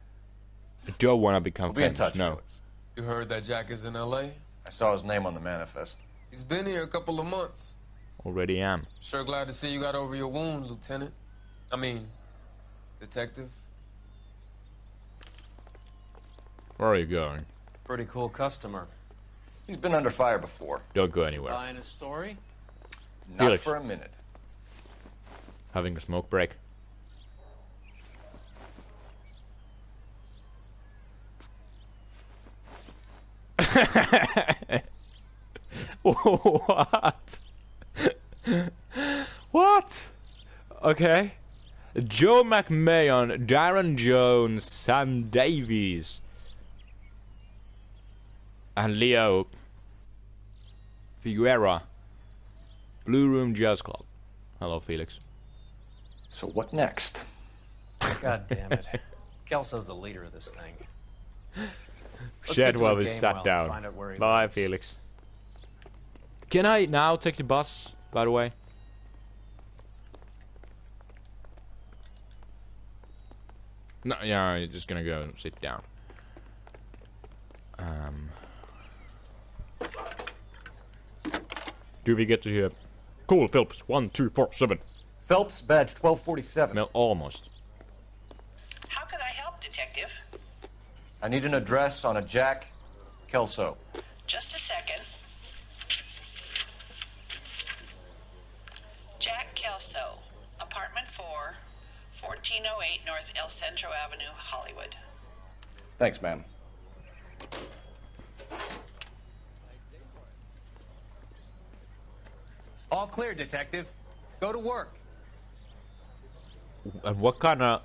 I don't want to become We'll be in famous. touch, No. Felix. You heard that Jack is in L.A.? I saw his name on the manifest. He's been here a couple of months. Already am. Sure glad to see you got over your wound, Lieutenant. I mean, Detective. Where are you going? Pretty cool customer. He's been under fire before. Don't go anywhere. Buying a story? Not Felix. for a minute. Having a smoke break. What? What? Okay. Joe McMahon, Darren Jones, Sam Davies, and Leo Figueroa. Blue Room Jazz Club. Hello, Felix. So what next? God damn it. Kelso's the leader of this thing. Let's Said get to while a we game sat well and down. find out where he Bye, lives. Felix. Can I now take the bus, by the way? No, yeah, you're just gonna go and sit down. Do we get to hear? Cool, Phelps. 1247. Phelps, badge 1247. No, almost. How can I help, Detective? I need an address on a Jack Kelso. Just a second. Jack Kelso, apartment 4, 1408 North El Centro Avenue, Hollywood. Thanks, ma'am. All clear, Detective. Go to work. And what kind of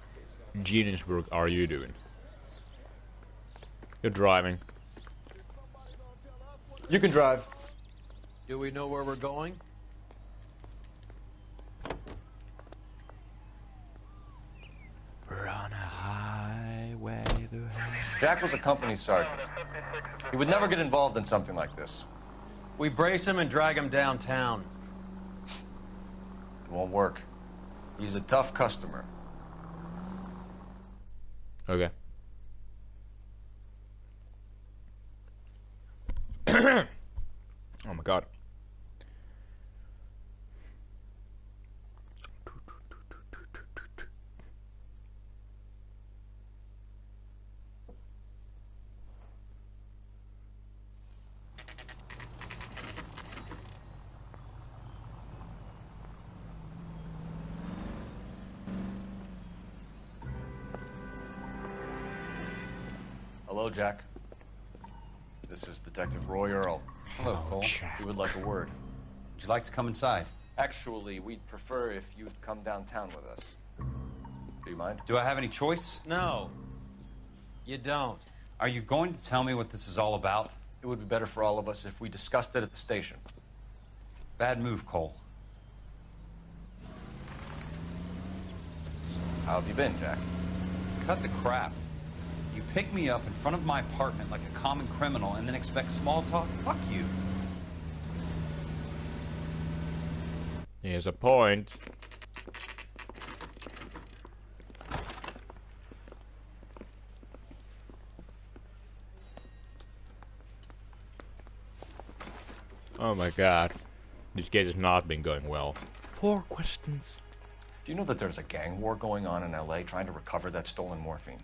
genius work are you doing? You're driving. You can drive. Do we know where we're going? We're on a highway. Jack was a company sergeant. He would never get involved in something like this. We brace him and drag him downtown. It won't work. He's a tough customer. Okay. Oh my god. Hello, Jack. This is Detective Roy Earl. Hello, Cole. We would like a word. Would you like to come inside? Actually, we'd prefer if you'd come downtown with us. Do you mind? Do I have any choice? No. You don't. Are you going to tell me what this is all about? It would be better for all of us if we discussed it at the station. Bad move, Cole. How have you been, Jack? Cut the crap. You pick me up in front of my apartment like a common criminal and then expect small talk? Fuck you. Here's a point. Oh my god. This case has not been going well. 4 questions. Do you know that there's a gang war going on in L.A. trying to recover that stolen morphine?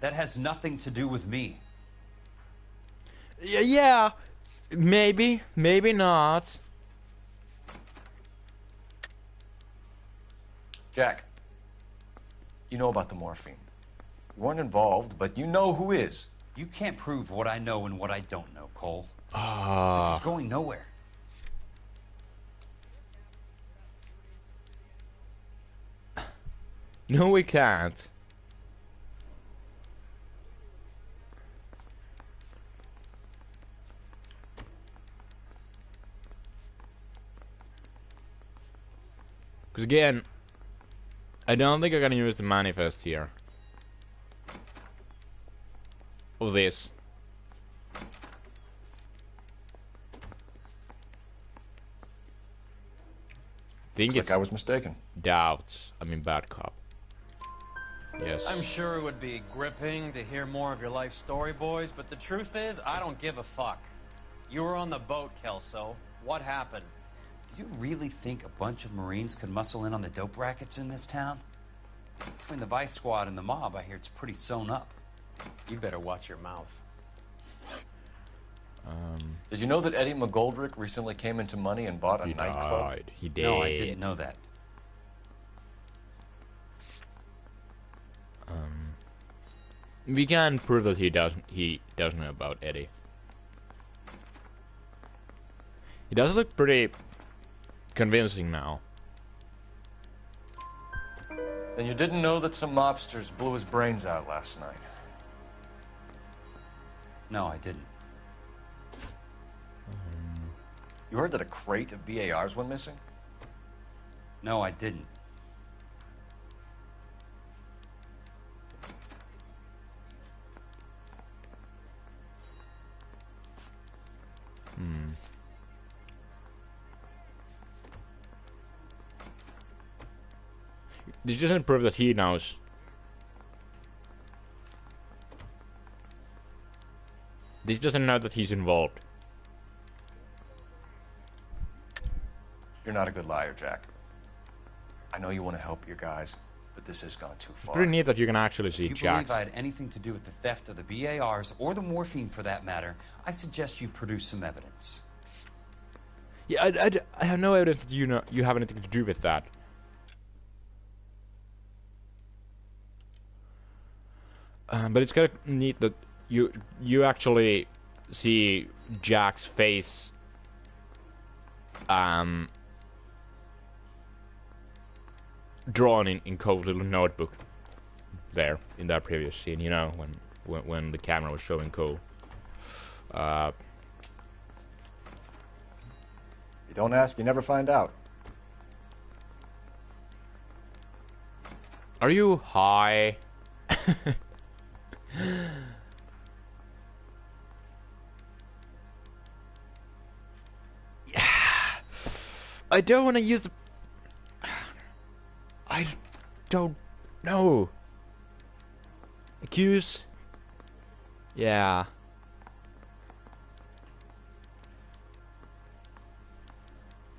That has nothing to do with me. Yeah. Maybe. Maybe not. Jack, you know about the morphine. You weren't involved, but you know who is. You can't prove what I know and what I don't know, Cole. Ah. This is going nowhere. No, we can't. Because again, I don't think I'm gonna use the manifest here. Of this. Think Looks like I was mistaken. Doubts. I mean, bad cop. Yes. I'm sure it would be gripping to hear more of your life story, boys, but the truth is, I don't give a fuck. You were on the boat, Kelso. What happened? Do you really think a bunch of Marines could muscle in on the dope rackets in this town? Between the Vice Squad and the mob, I hear it's pretty sewn up. You better watch your mouth. Did you know that Eddie McGoldrick recently came into money and bought a nightclub? He did. No, I didn't know that. We can prove that he doesn't know about Eddie. He does look pretty convincing now. Then you didn't know that some mobsters blew his brains out last night? No, I didn't. You heard that a crate of BARs went missing? No, I didn't. This doesn't prove that he knows. This doesn't know that he's involved. You're not a good liar, Jack. I know you want to help your guys, but this has gone too far. Pretty neat that you can actually see If you Jack's. believe I had anything to do with the theft of the BARs, or the morphine for that matter, I suggest you produce some evidence. Yeah, I have no evidence that you have anything to do with that. But it's kind of neat that you actually see Jack's face drawn in Cole's little notebook there in that previous scene, you know, when the camera was showing Cole. You don't ask, you never find out. Are you high? Yeah. I don't want to use the... don't know. Accuse? Yeah.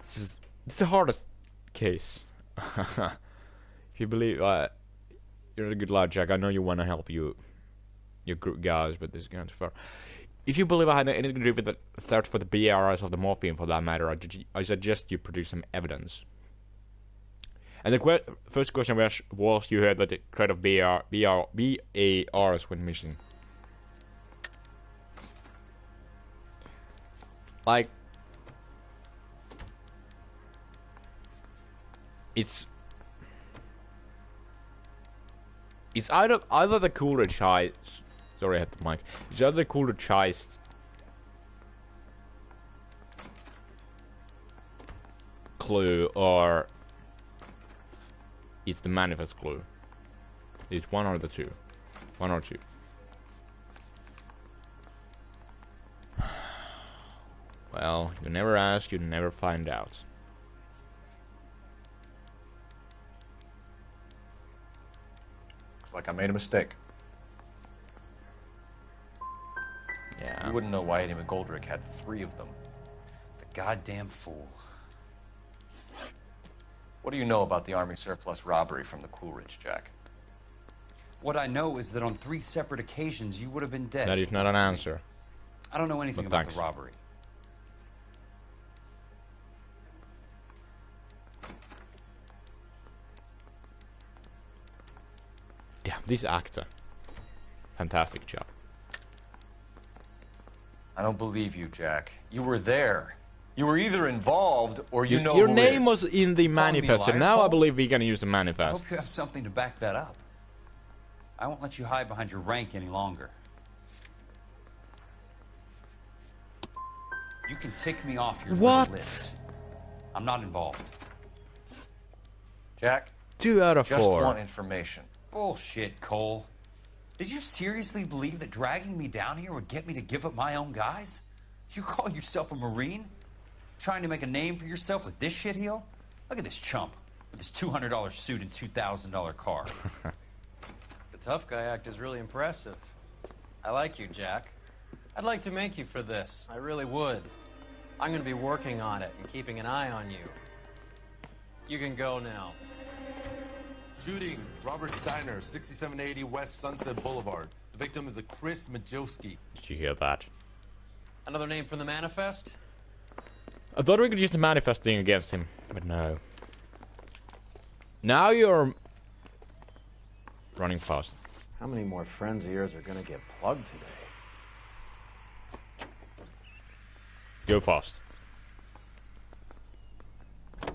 This is the hardest case. If you believe you're a good lad, Jack, I know you want to help your group guys, but this is going too far. If you believe I had anything to do with the search for the BRS of the morphine, for that matter, I suggest you produce some evidence. And the first question was you heard that the crate of BARs went missing. Like, it's either the Coolidge heist. Sorry, I had the mic. It's either the Coolidge heist clue, or it's the manifest clue. It's one or the two. One or two. Well, you never ask, you never find out. Looks like I made a mistake. Yeah. You wouldn't know why Eddie McGoldrick had 3 of them. The goddamn fool. What do you know about the Army surplus robbery from the Coolidge, Jack? What I know is that on 3 separate occasions you would have been dead. That is not an answer. I don't know anything about the robbery. Damn, this actor. Fantastic job. I don't believe you, Jack. You were there. You were either involved or you know your who name is. was in the manifest, and now I believe we can use the I manifest. hope you have something to back that up. I won't let you hide behind your rank any longer. You can tick me off your little list. I'm not involved. Jack, 2 out of 4. Just want information. Bullshit, Cole. Did you seriously believe that dragging me down here would get me to give up my own guys? You call yourself a Marine? Trying to make a name for yourself with this shitheel? Look at this chump with his $200 suit and $2,000 car. The tough guy act is really impressive. I like you, Jack. I'd like to make you for this. I really would. I'm going to be working on it and keeping an eye on you. You can go now. Shooting, Robert Steiner, 6780 West Sunset Boulevard. The victim is a Chris Majowski. Did you hear that? Another name from the manifest? I thought we could use the manifest thing against him, but no. Now you're running fast. How many more friends of yours are gonna get plugged today? Go fast.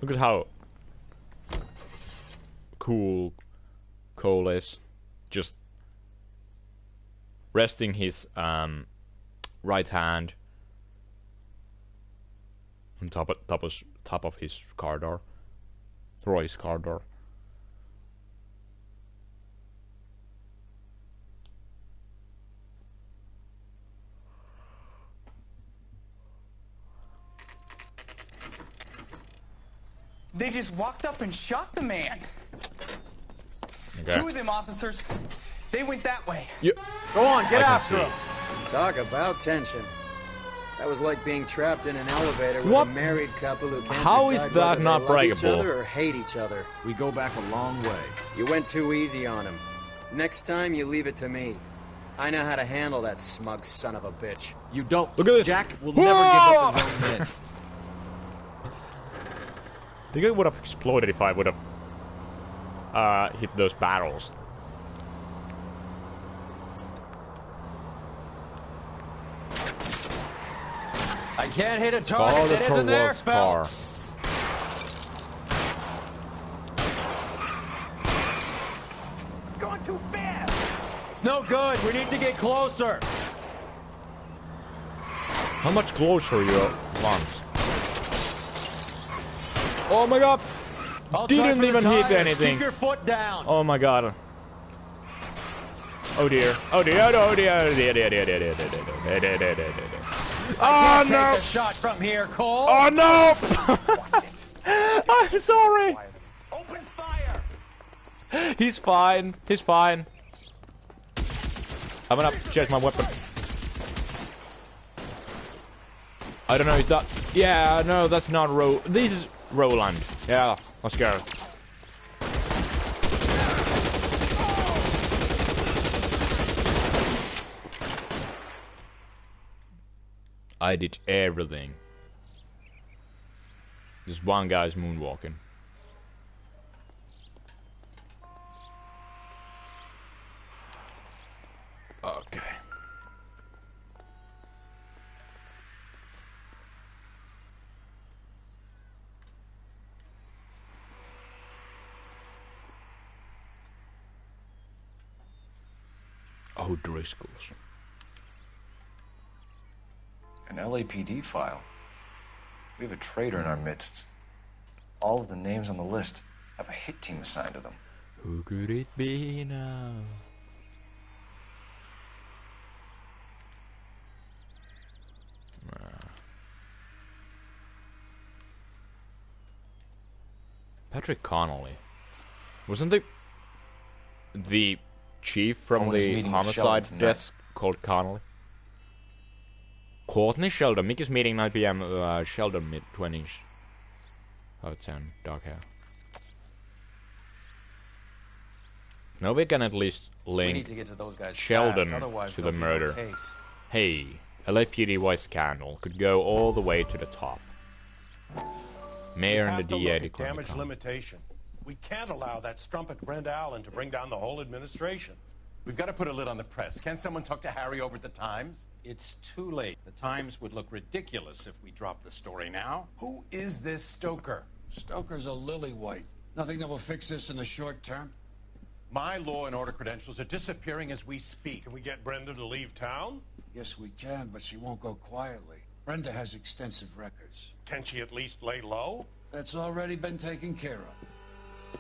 Look at how cool Cole is. Just resting his right hand on top of his car door. Roy's car door. They just walked up and shot the man. Okay. 2 of them officers, they went that way. Go on, get after him. Talk about tension. That was like being trapped in an elevator with What? a married couple who can't How decide is that whether not they love each breakable? other or hate each other. We go back a long way. You went too easy on him. Next time, you leave it to me. I know how to handle that smug son of a bitch. You don't. Look at this. Jack will never give up his own men. I think it would have exploded if I would have hit those barrels. I can't hit a target that isn't there, Phelps. Going too fast. It's no good. We need to get closer. How much closer you want? Oh my god! I'll try Didn't for the even hit tires. anything. Keep your foot down. Oh my god. Oh dear. Oh dear. Oh dear. Oh dear. I Oh can't no! take a shot from here, Cole. Oh no! I'm sorry. Open fire. He's fine. He's fine. I'm gonna change my weapon. I don't know, is that... Yeah, no, that's not This is Roland. Yeah, let's go. I did everything. This one guy's moonwalking. Okay. Oh, Driscoll's. An LAPD file. We have a traitor in our midst. All of the names on the list have a hit team assigned to them. Who could it be now? Patrick Connolly. Wasn't the chief from the homicide desk called Connolly? Courtney Sheldon. Mickey's meeting 9 p.m. Sheldon mid-20s. Oh, 10. Dark hair. Now we can at least link need to get to those guys Sheldon fast, otherwise to the there'll be no murder. case. Hey, LAPD-wide scandal could go all the way to the top. Mayor and the DA decline. Damage limitation. We can't allow that strumpet Brenda Allen to bring down the whole administration. We've got to put a lid on the press. Can't someone talk to Harry over at the Times? It's too late. The Times would look ridiculous if we dropped the story now. Who is this Stoker? Stoker's a lily-white. Nothing that will fix this in the short term. My law and order credentials are disappearing as we speak. Can we get Brenda to leave town? Yes, we can, but she won't go quietly. Brenda has extensive records. Can she at least lay low? That's already been taken care of.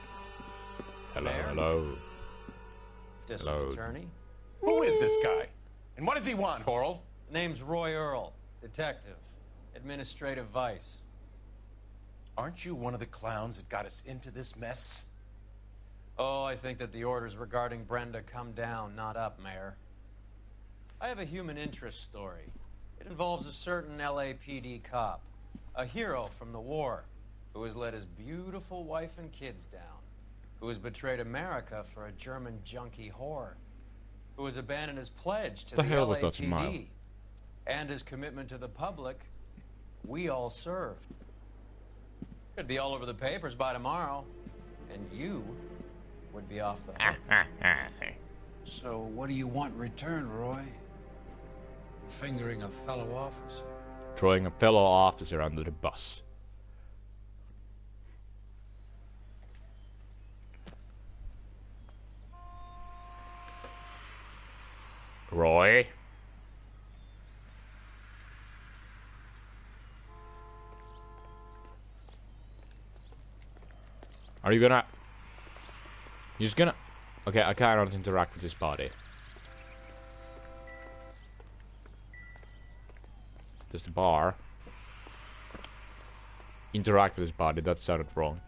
Hello, hello. District Attorney. Who is this guy? And what does he want, Coral? Name's Roy Earl, detective, administrative vice. Aren't you one of the clowns that got us into this mess? Oh, I think that the orders regarding Brenda come down, not up, Mayor. I have a human interest story. It involves a certain LAPD cop, a hero from the war, who has let his beautiful wife and kids down, who has betrayed America for a German junkie whore, who has abandoned his pledge to the hell was that smile? LAPD, and his commitment to the public. We all served. Could be all over the papers by tomorrow, and you would be off the hook. So what do you want in return, Roy? Fingering a fellow officer? Throwing a fellow officer under the bus. Roy? Are you gonna... You're just gonna... Okay, I cannot interact with his body. There's the bar. Interact with his body, that sounded wrong.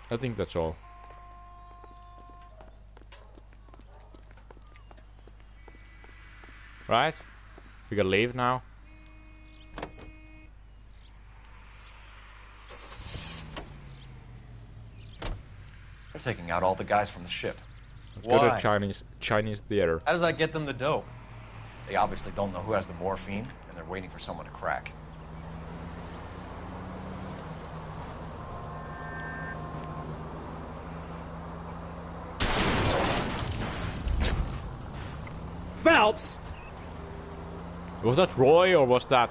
I think that's all. Right? We gotta leave now. They're taking out all the guys from the ship. Let's go to Chinese theater. How does that get them the dope? They obviously don't know who has the morphine, and they're waiting for someone to crack. Phelps! Was that Roy or was that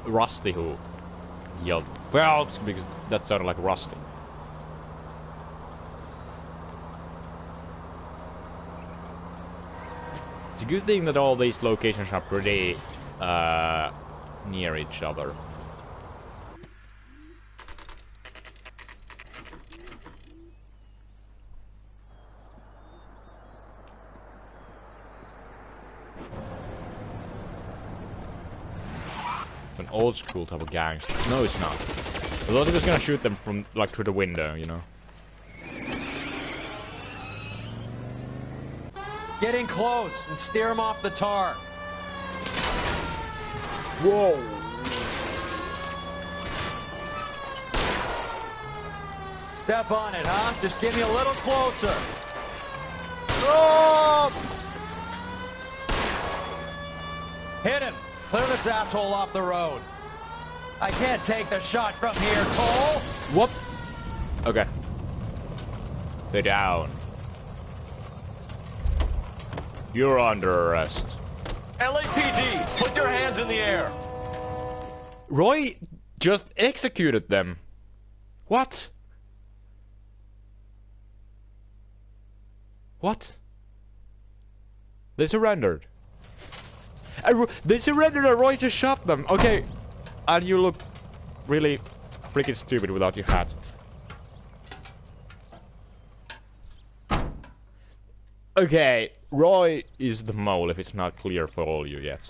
Rusty who yelled Phelps? Because that sounded like Rusty. It's a good thing that all these locations are pretty near each other. an old school type of gangster. No, it's not. I thought he was gonna shoot them from, like, through the window, you know? Get in close and steer him off the tar. Whoa. Step on it, huh? Just get me a little closer. Oh! Hit him. Clear this asshole off the road. I can't take the shot from here, Cole. Whoop. Okay. They're down. You're under arrest. LAPD, put your hands in the air. Roy just executed them. What? What? They surrendered. They surrendered and Roy just shot them. Okay. And you look really freaking stupid without your hat. Okay, Roy is the mole if it's not clear for all you yet.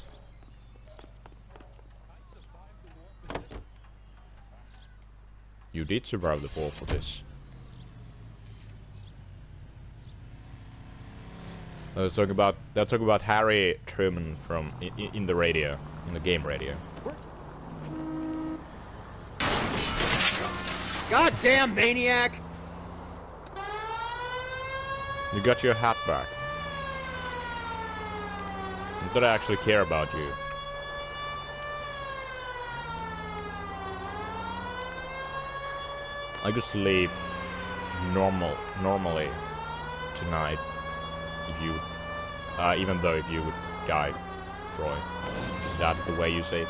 You did survive the fall for this. They're talking about Harry Truman from in the radio, in the game radio. Goddamn maniac! You got your hat back. Not that I actually care about you. I could sleep normally tonight if you, even though if you would die, Roy. Is that the way you say it?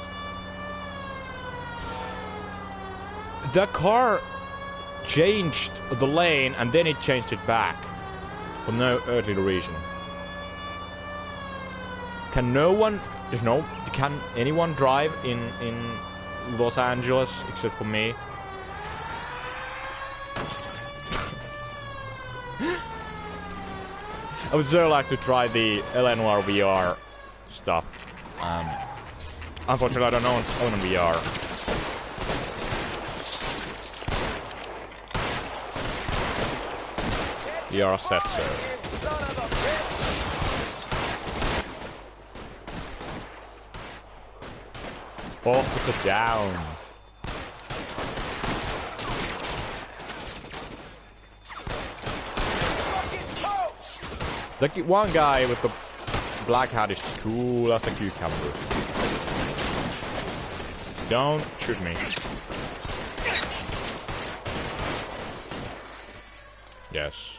The car changed the lane and then it changed it back. For no earthly reason. Can anyone drive in Los Angeles except for me? I would so like to try the l.anoire VR stuff. Unfortunately, I don't own a VR. VR set, sir. Focus down. The one guy with the black hat is cool as a cucumber. Don't shoot me. Yes.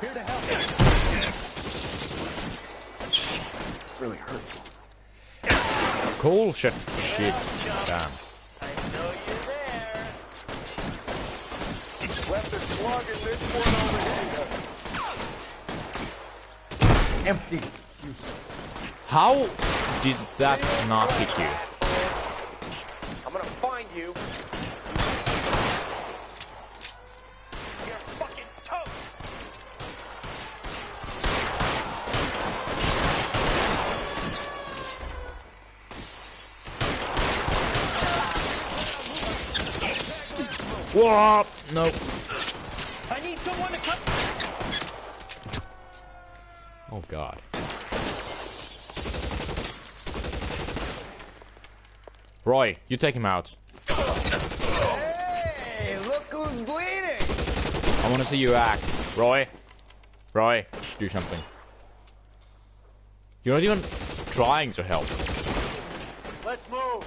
Here to help. Shit, really hurts. Cool shit. Damn. I know you're there. Left a slug in this one over here. Empty. Useless. How did that not hit you? I'm gonna find you. You're fucking toast. Whoa! Nope. I need someone to cut. Oh god. Roy, you take him out. Hey, look who's bleeding. I want to see you act. Roy? Roy, do something. You're not even trying to help. Let's move.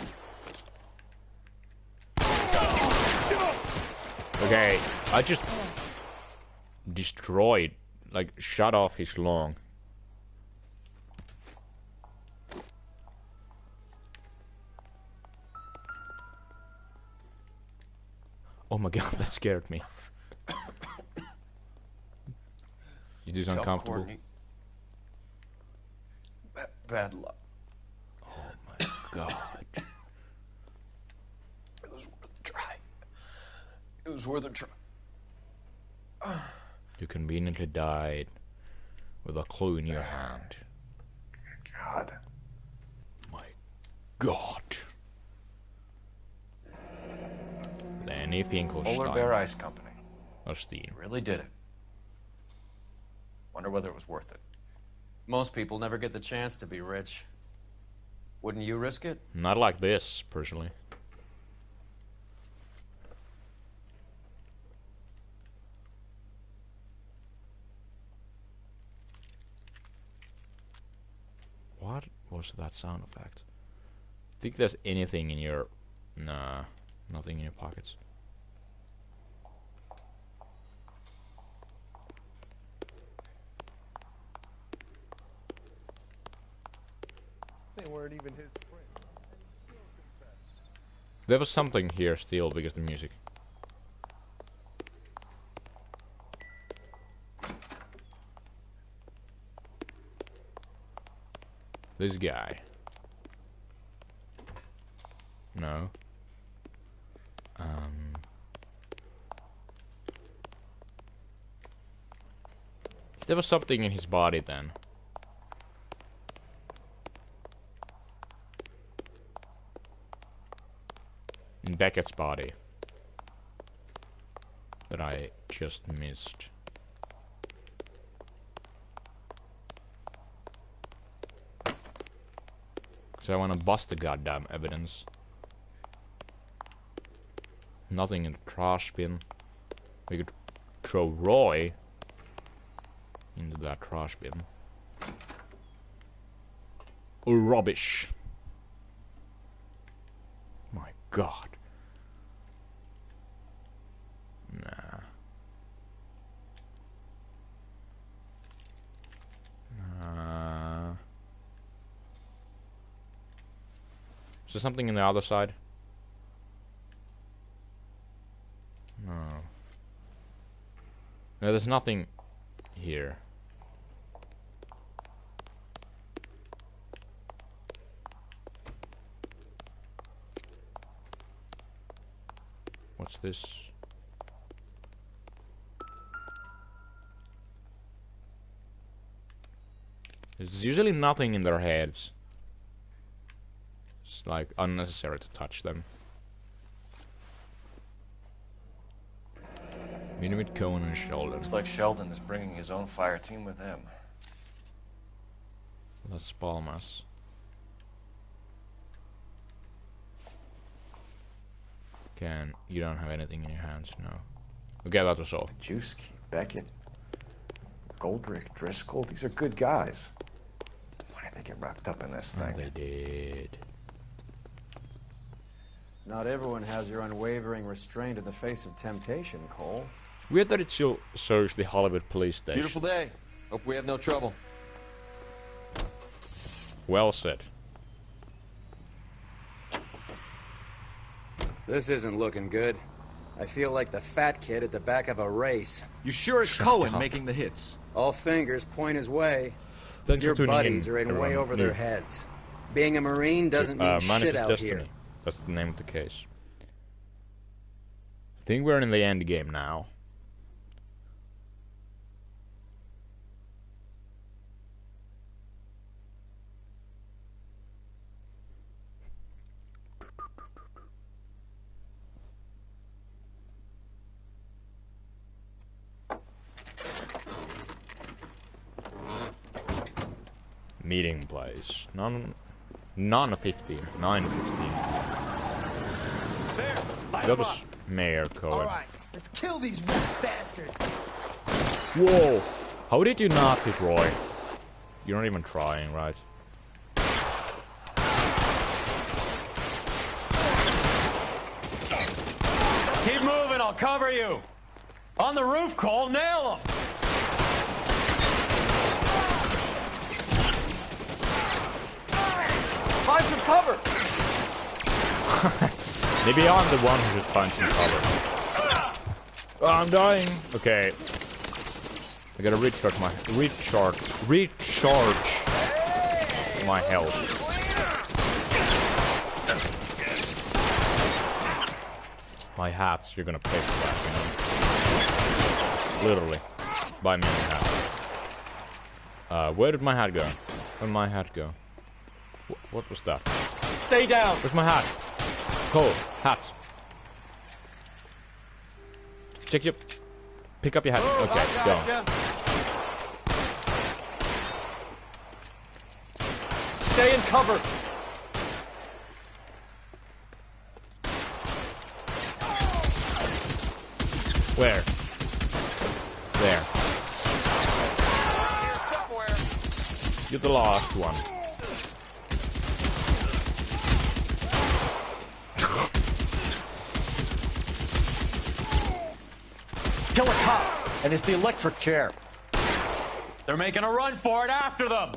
Okay, I just destroyed, like, shut off his lung. Oh my god, that scared me. It is uncomfortable. Bad luck. Oh my god. It was worth a try. It was worth a try. You conveniently died with a clue in your hand. God. My God. Lenny Finkelstein. Polar Bear Ice Company. Austin. Really did it. Wonder whether it was worth it. Most people never get the chance to be rich. Wouldn't you risk it? Not like this, personally. What was that sound effect? Think there's anything in your... Nah, nothing in your pockets. They weren't even his friends, and he still confessed. There was something here still because of the music. This guy. No. There was something in his body then. In Beckett's body. That I just missed. So I wanna bust the goddamn evidence. Nothing in the trash bin. We could throw Roy into that trash bin. Oh, rubbish. My God. Nah. Is there something in the other side? No. No, there's nothing here. What's this? There's usually nothing in their heads. It's like unnecessary to touch them. Meeting with Cohen and Sheldon. Looks like Sheldon is bringing his own fire team with him. Las Palmas. You don't have anything in your hands, no. Okay, that was all. Juski, Beckett, Goldrick, Driscoll, these are good guys. Why did they get wrapped up in this thing? They did. Not everyone has your unwavering restraint in the face of temptation, Cole. It's weird that it still shows the Hollywood police station. Beautiful day. Hope we have no trouble. Well said. This isn't looking good. I feel like the fat kid at the back of a race. You sure it's Cohen making the hits? All fingers point his way. Thanks Your for tuning buddies in, are in everyone. way over their heads. Being a Marine doesn't mean shit out Destiny. here. That's the name of the case. I think we're in the end game now. Meeting place. None 15. 9:15. That was Mayor Cohen. Alright, let's kill these rat bastards. Whoa! How did you not hit Roy? You're not even trying, right? Keep moving, I'll cover you. On the roof, Cole, nail him. Find some cover. Maybe I'm the one who should find some cover. Oh, I'm dying. Okay. I gotta recharge my my health. My hats, you're gonna pay for that, you know? Literally. Buy me a hat. Where did my hat go? Where did my hat go? What was that? Stay down! Where's my hat? Cole, hats. Check your... Pick up your hat. Okay, go. Stay in cover! Where? There. You're the last one. Kill a cop, and it's the electric chair. They're making a run for it after them.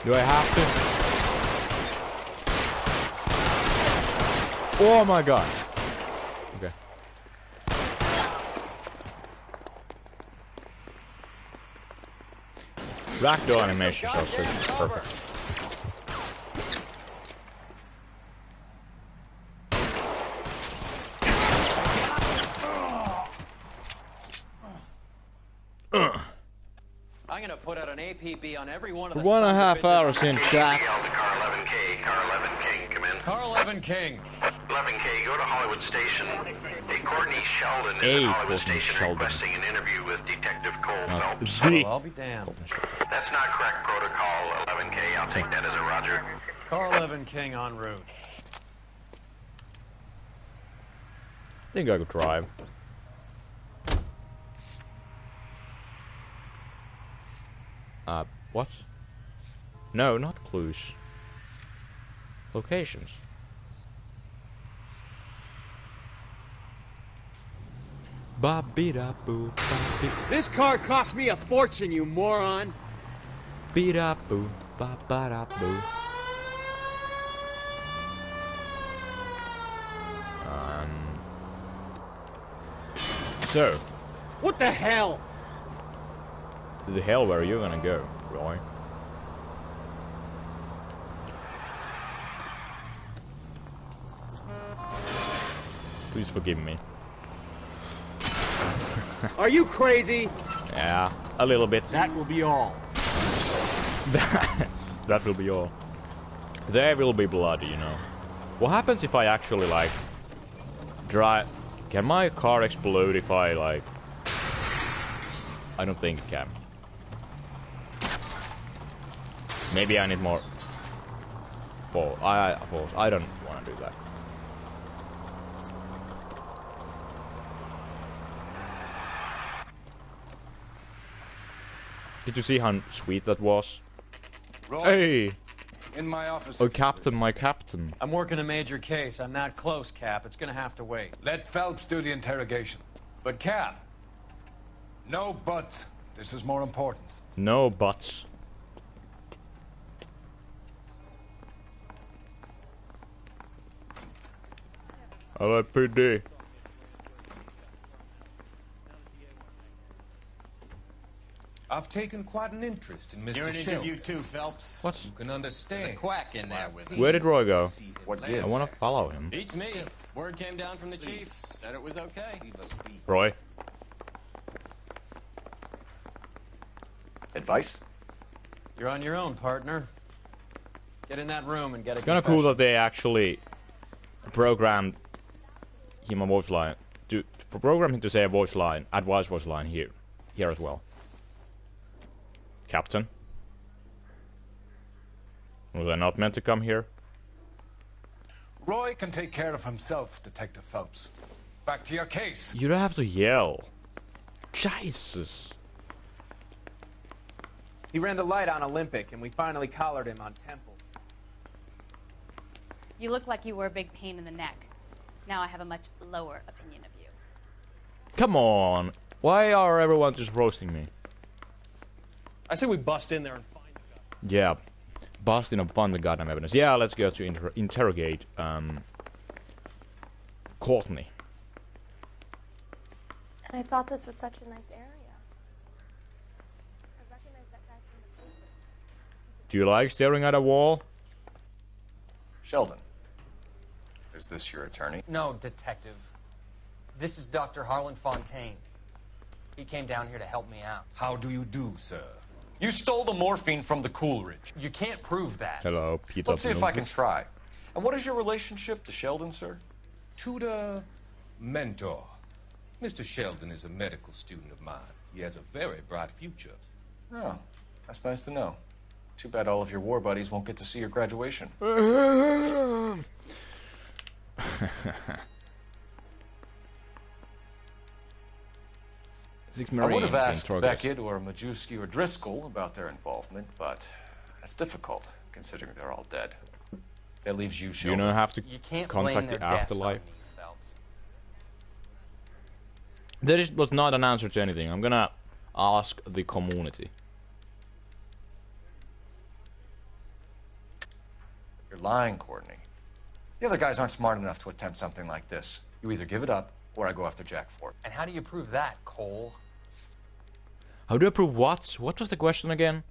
Do I have to? Oh my god. Okay. Ragdoll animations are so perfect. I'm gonna put out an APB on every one of the... 1.5 hours in chat. Car 11K, Car 11 King, come in. Car 11 King. 11K, go to Hollywood Station. A Courtney Sheldon is at Hollywood Station requesting an interview with Detective Cole Phelps. Well, I'll be damned. That's not correct protocol, 11K. I'll take that as a roger. Car 11 King en route. I think I could drive. What? No, not clues. Locations. Ba-be-da-boo, ba-be. This car cost me a fortune, you moron! Be-da-boo, ba-ba-da-boo. So. What the hell? To the hell, where are you gonna go, Roy? Please forgive me. Are you crazy? Yeah, a little bit. That will be all. That will be all. There will be blood, you know. What happens if I actually, like, drive... Can my car explode if I, like... I don't think it can. Maybe I need more... force. I don't want to do that. Did you see how sweet that was? Roy, hey! in my office. Oh, Captain, my Captain. I'm working a major case. I'm that close, Cap. It's gonna have to wait. Let Phelps do the interrogation. But, Cap... No buts. This is more important. No buts. LAPD. I've taken quite an interest in Mr. You're an Sheldon. interview too, Phelps. What? You can understand. There's a quack in there with him. Where did Roy go? What I want to follow him. Beats me. Word came down from the chief. Said it was okay. Roy? Advice? You're on your own, partner. Get in that room and get a It's kind of cool that they actually programmed him a voice line. To program him to say a voice line, advice voice line here as well. Captain? Was I not meant to come here? Roy can take care of himself, Detective Phelps. Back to your case. You don't have to yell. Jesus. He ran the light on Olympic, and we finally collared him on Temple. You look like you were a big pain in the neck. Now I have a much lower opinion of you. Come on. Why are everyone just roasting me? I say we bust in there and find the guy. Yeah. Bust in and find the goddamn evidence. Yeah, let's go to interrogate Courtney. And I thought this was such a nice area. I recognize that guy from the papers. Do you like staring at a wall? Sheldon, there's Is this your attorney? No, detective. This is Dr. Harlan Fontaine. He came down here to help me out. How do you do, sir? You stole the morphine from the Coolidge. You can't prove that. Hello, Peter. Let's see if I can try. And what is your relationship to Sheldon, sir? Tutor, mentor. Mr. Sheldon is a medical student of mine. He has a very bright future. Oh, that's nice to know. Too bad all of your war buddies won't get to see your graduation. I would have asked Beckett or Majewski or Driscoll about their involvement, but that's difficult, considering they're all dead. That leaves you, Sheldon. You don't have to You can't contact blame the their deaths on afterlife. me, Phelps. That was not an answer to anything. I'm gonna ask the community. You're lying, Courtney. The other guys aren't smart enough to attempt something like this. You either give it up, or I go after Jack for it. And how do you prove that, Cole? How do I prove what? What was the question again?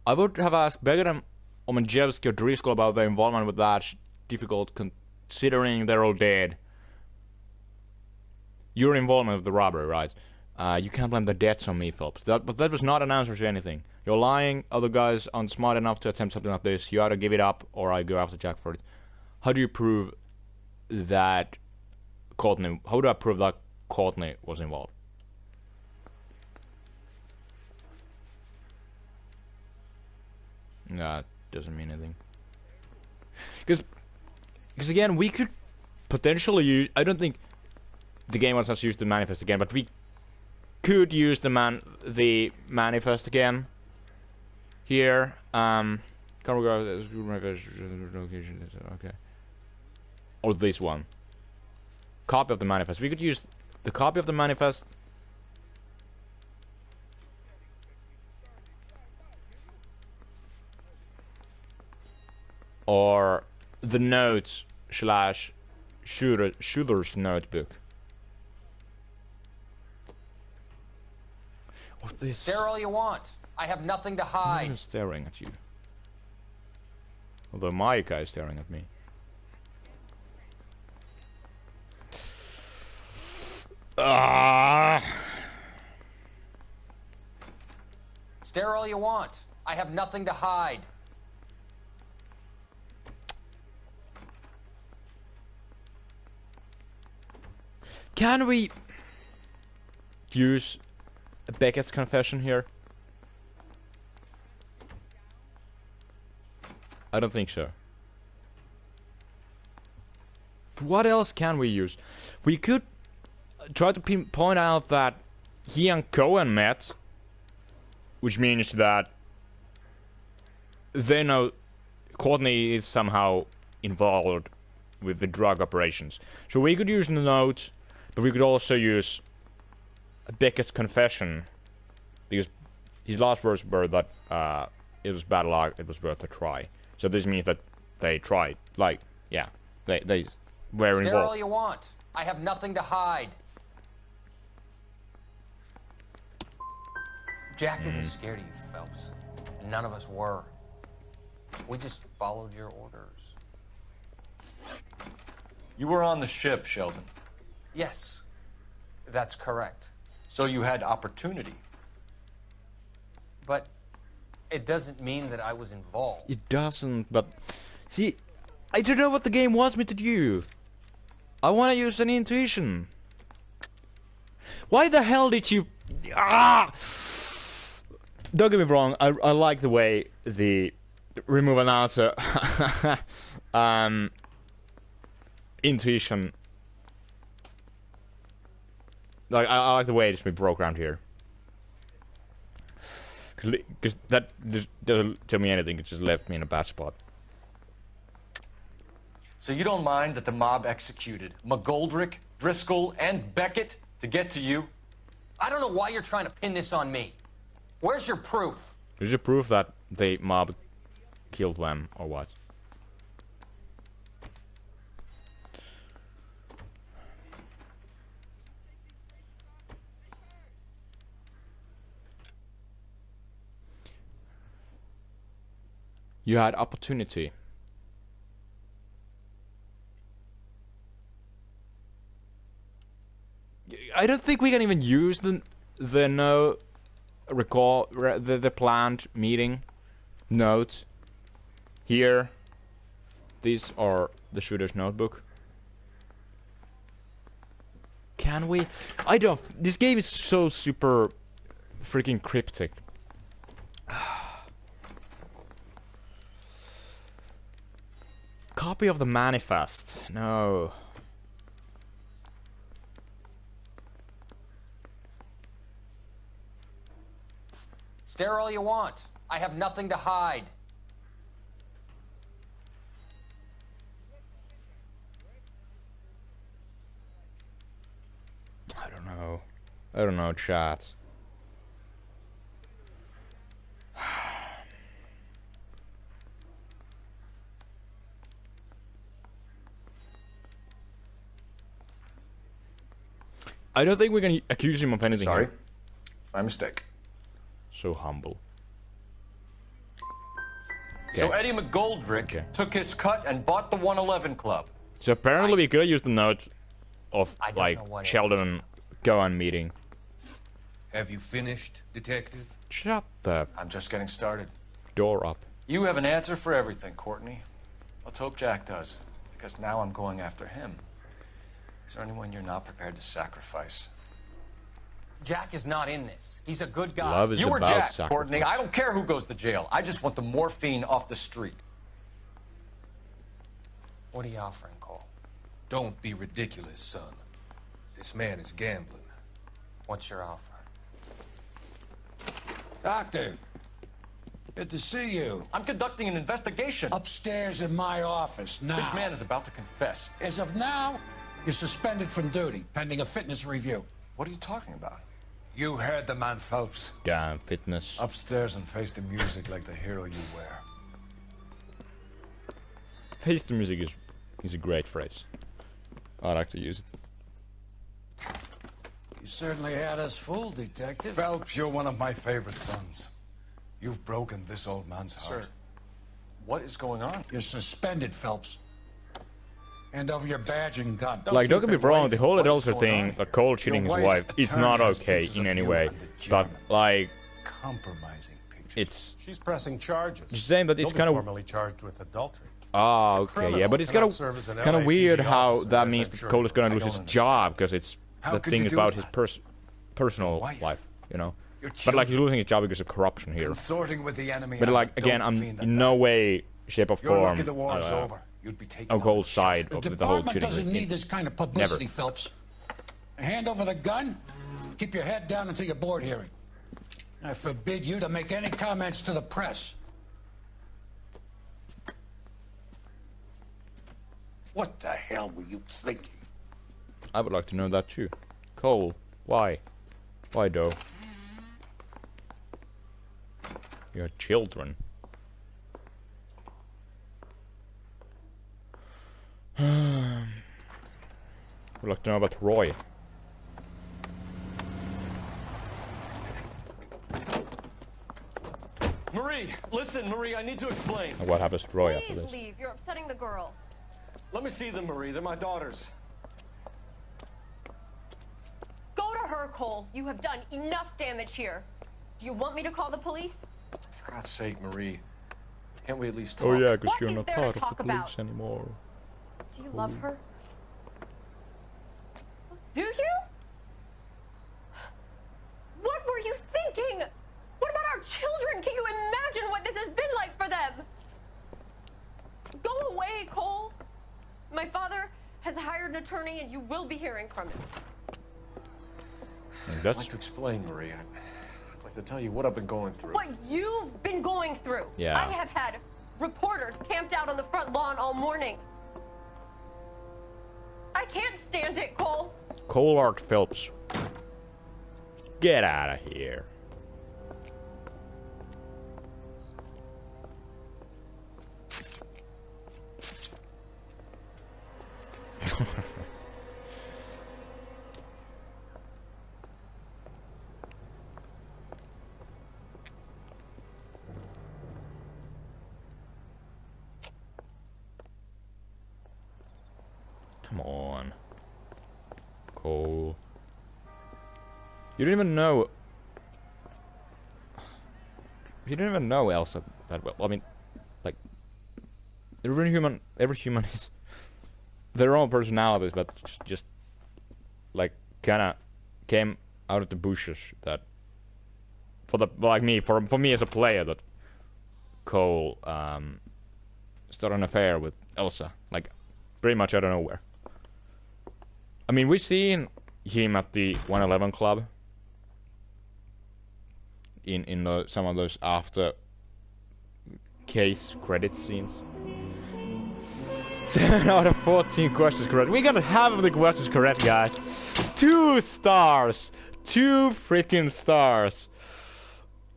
I would have asked Beckett or Majewski or Driscoll about their involvement with that. Difficult considering they're all dead. Your involvement with the robbery, right? You can't blame the deaths on me, Phelps. But that was not an answer to anything. You're lying. Other guys aren't smart enough to attempt something like this. You either give it up or I go after Jack for it. How do you prove that Courtney? How do I prove that Courtney was involved? That doesn't mean anything. Because again, we could potentially use. I don't think the game wants us to use the manifest again, but we could use the manifest again here. Can't regard okay. Or this one. Copy of the manifest. We could use the copy of the manifest. Or the notes / shooter's notebook. What this? Stare all you want. I have nothing to hide. I'm staring at you. Although Micah is staring at me. Stare all you want. I have nothing to hide. Can we use Beckett's confession here? I don't think so. What else can we use? We could try to point out that he and Cohen met, which means that they know Courtney is somehow involved with the drug operations. So we could use the notes, but we could also use Beckett's confession, because his last words were that it was bad luck, it was worth a try. So this means that they tried. Like, yeah, they were involved. Stare all you want. I have nothing to hide. Jack isn't scared of you, Phelps. And none of us were. We just followed your orders. You were on the ship, Sheldon. Yes, that's correct. So you had opportunity. But it doesn't mean that I was involved. It doesn't, but... See, I don't know what the game wants me to do. I want to use an intuition. Why the hell did you... Don't get me wrong, I like the way the remove an answer intuition. Like, I like the way it's been programmed here. Because that just doesn't tell me anything, it just left me in a bad spot. So you don't mind that the mob executed McGoldrick, Driscoll, and Beckett to get to you? I don't know why you're trying to pin this on me. Where's your proof? Is your proof that the mob killed them, or what? You had opportunity. I don't think we can even use the no recall the planned meeting notes here. These are the shooter's notebook. Can we? I don't. This game is so super freaking cryptic. Copy of the manifest. No. Stare all you want. I have nothing to hide. I don't know, chat. I don't think we can accuse him of anything. Sorry. Here. My mistake. So humble. Okay. So Eddie McGoldrick took his cut and bought the 111 Club. So apparently we could have used the note of like Sheldon and Gohan meeting. Have you finished, Detective? Shut the... I'm just getting started. Door up. You have an answer for everything, Courtney. Let's hope Jack does, because now I'm going after him. Is there anyone you're not prepared to sacrifice? Jack is not in this. He's a good guy. Love is You were about Jack, sacrifice. Courtney. I don't care who goes to jail. I just want the morphine off the street. What are you offering, Cole? Don't be ridiculous, son. This man is gambling. What's your offer? Doctor, good to see you. I'm conducting an investigation. Upstairs in my office, now. This man is about to confess. As of now, you're suspended from duty, pending a fitness review. What are you talking about? You heard the man, Phelps. Damn, fitness. Upstairs and face the music like the hero you wear. Face the music is a great phrase. I like to use it. You certainly had us fooled, Detective. Phelps, you're one of my favorite sons. You've broken this old man's heart. Sir, what is going on? You're suspended, Phelps. Hand over your badge and gun. Like, don't get me wrong, the whole adultery thing, like Cole cheating his wife, is not okay in any way. But, like, compromising pictures. It's... She's pressing charges. Just saying that it's kind of... formally charged with adultery. Ah, okay, yeah, but it's kind of weird how that means that Cole is gonna lose his job, because it's the thing about his personal life, you know. But like he's losing his job because of corruption here. Consorting with the enemy. But like again, I'm in no way, shape, or form on Cole's side of the whole shooting. Doesn't need this kind of publicity, Phelps. Hand over the gun. Keep your head down until your board hearing. I forbid you to make any comments to the press. What the hell were you thinking? I would like to know that too. Cole, why? Why though? You're children. Would like to know about Roy. Marie, listen, Marie, I need to explain. And what happens to Roy after Please this? leave. You're upsetting the girls. Let me see them, Marie. They're my daughters. Go to her, Cole. You have done enough damage here. Do you want me to call the police? For God's sake, Marie. Can't we at least talk? Oh yeah, because What you're is not there to part of talk the police about? anymore. Do you love her? Do you? What were you thinking? What about our children? Can you imagine what this has been like for them? Go away, Cole. My father has hired an attorney and you will be hearing from him. I'd like to explain, Marie. I'd like to tell you what I've been going through. What you've been going through. Yeah. I have had reporters camped out on the front lawn all morning. I can't stand it, Cole. Cole Art Phelps. Get out of here. Come on. Cole. You don't even know. You don't even know Elsa that well. I mean, like every human is their own personalities, but just like kind of came out of the bushes. That for me as a player, that Cole started an affair with Elsa, like pretty much out of nowhere. I mean, we've seen him at the 111 club in some of those after case credit scenes. 7 out of 14 questions correct. We got half of the questions correct, guys. 2 stars. 2 freaking stars.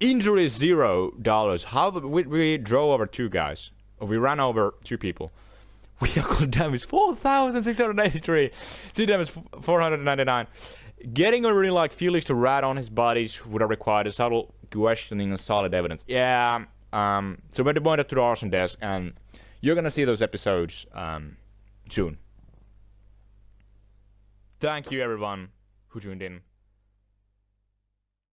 Injury $0. How we drove over 2 guys. Or we ran over 2 people. Vehicle damage 4,683. Sea damage 499. Getting a Marine like Felix to rat on his bodies would have required a subtle questioning and solid evidence. Yeah. So we're pointed to the arson desk, and you're gonna see those episodes soon. Thank you everyone who tuned in.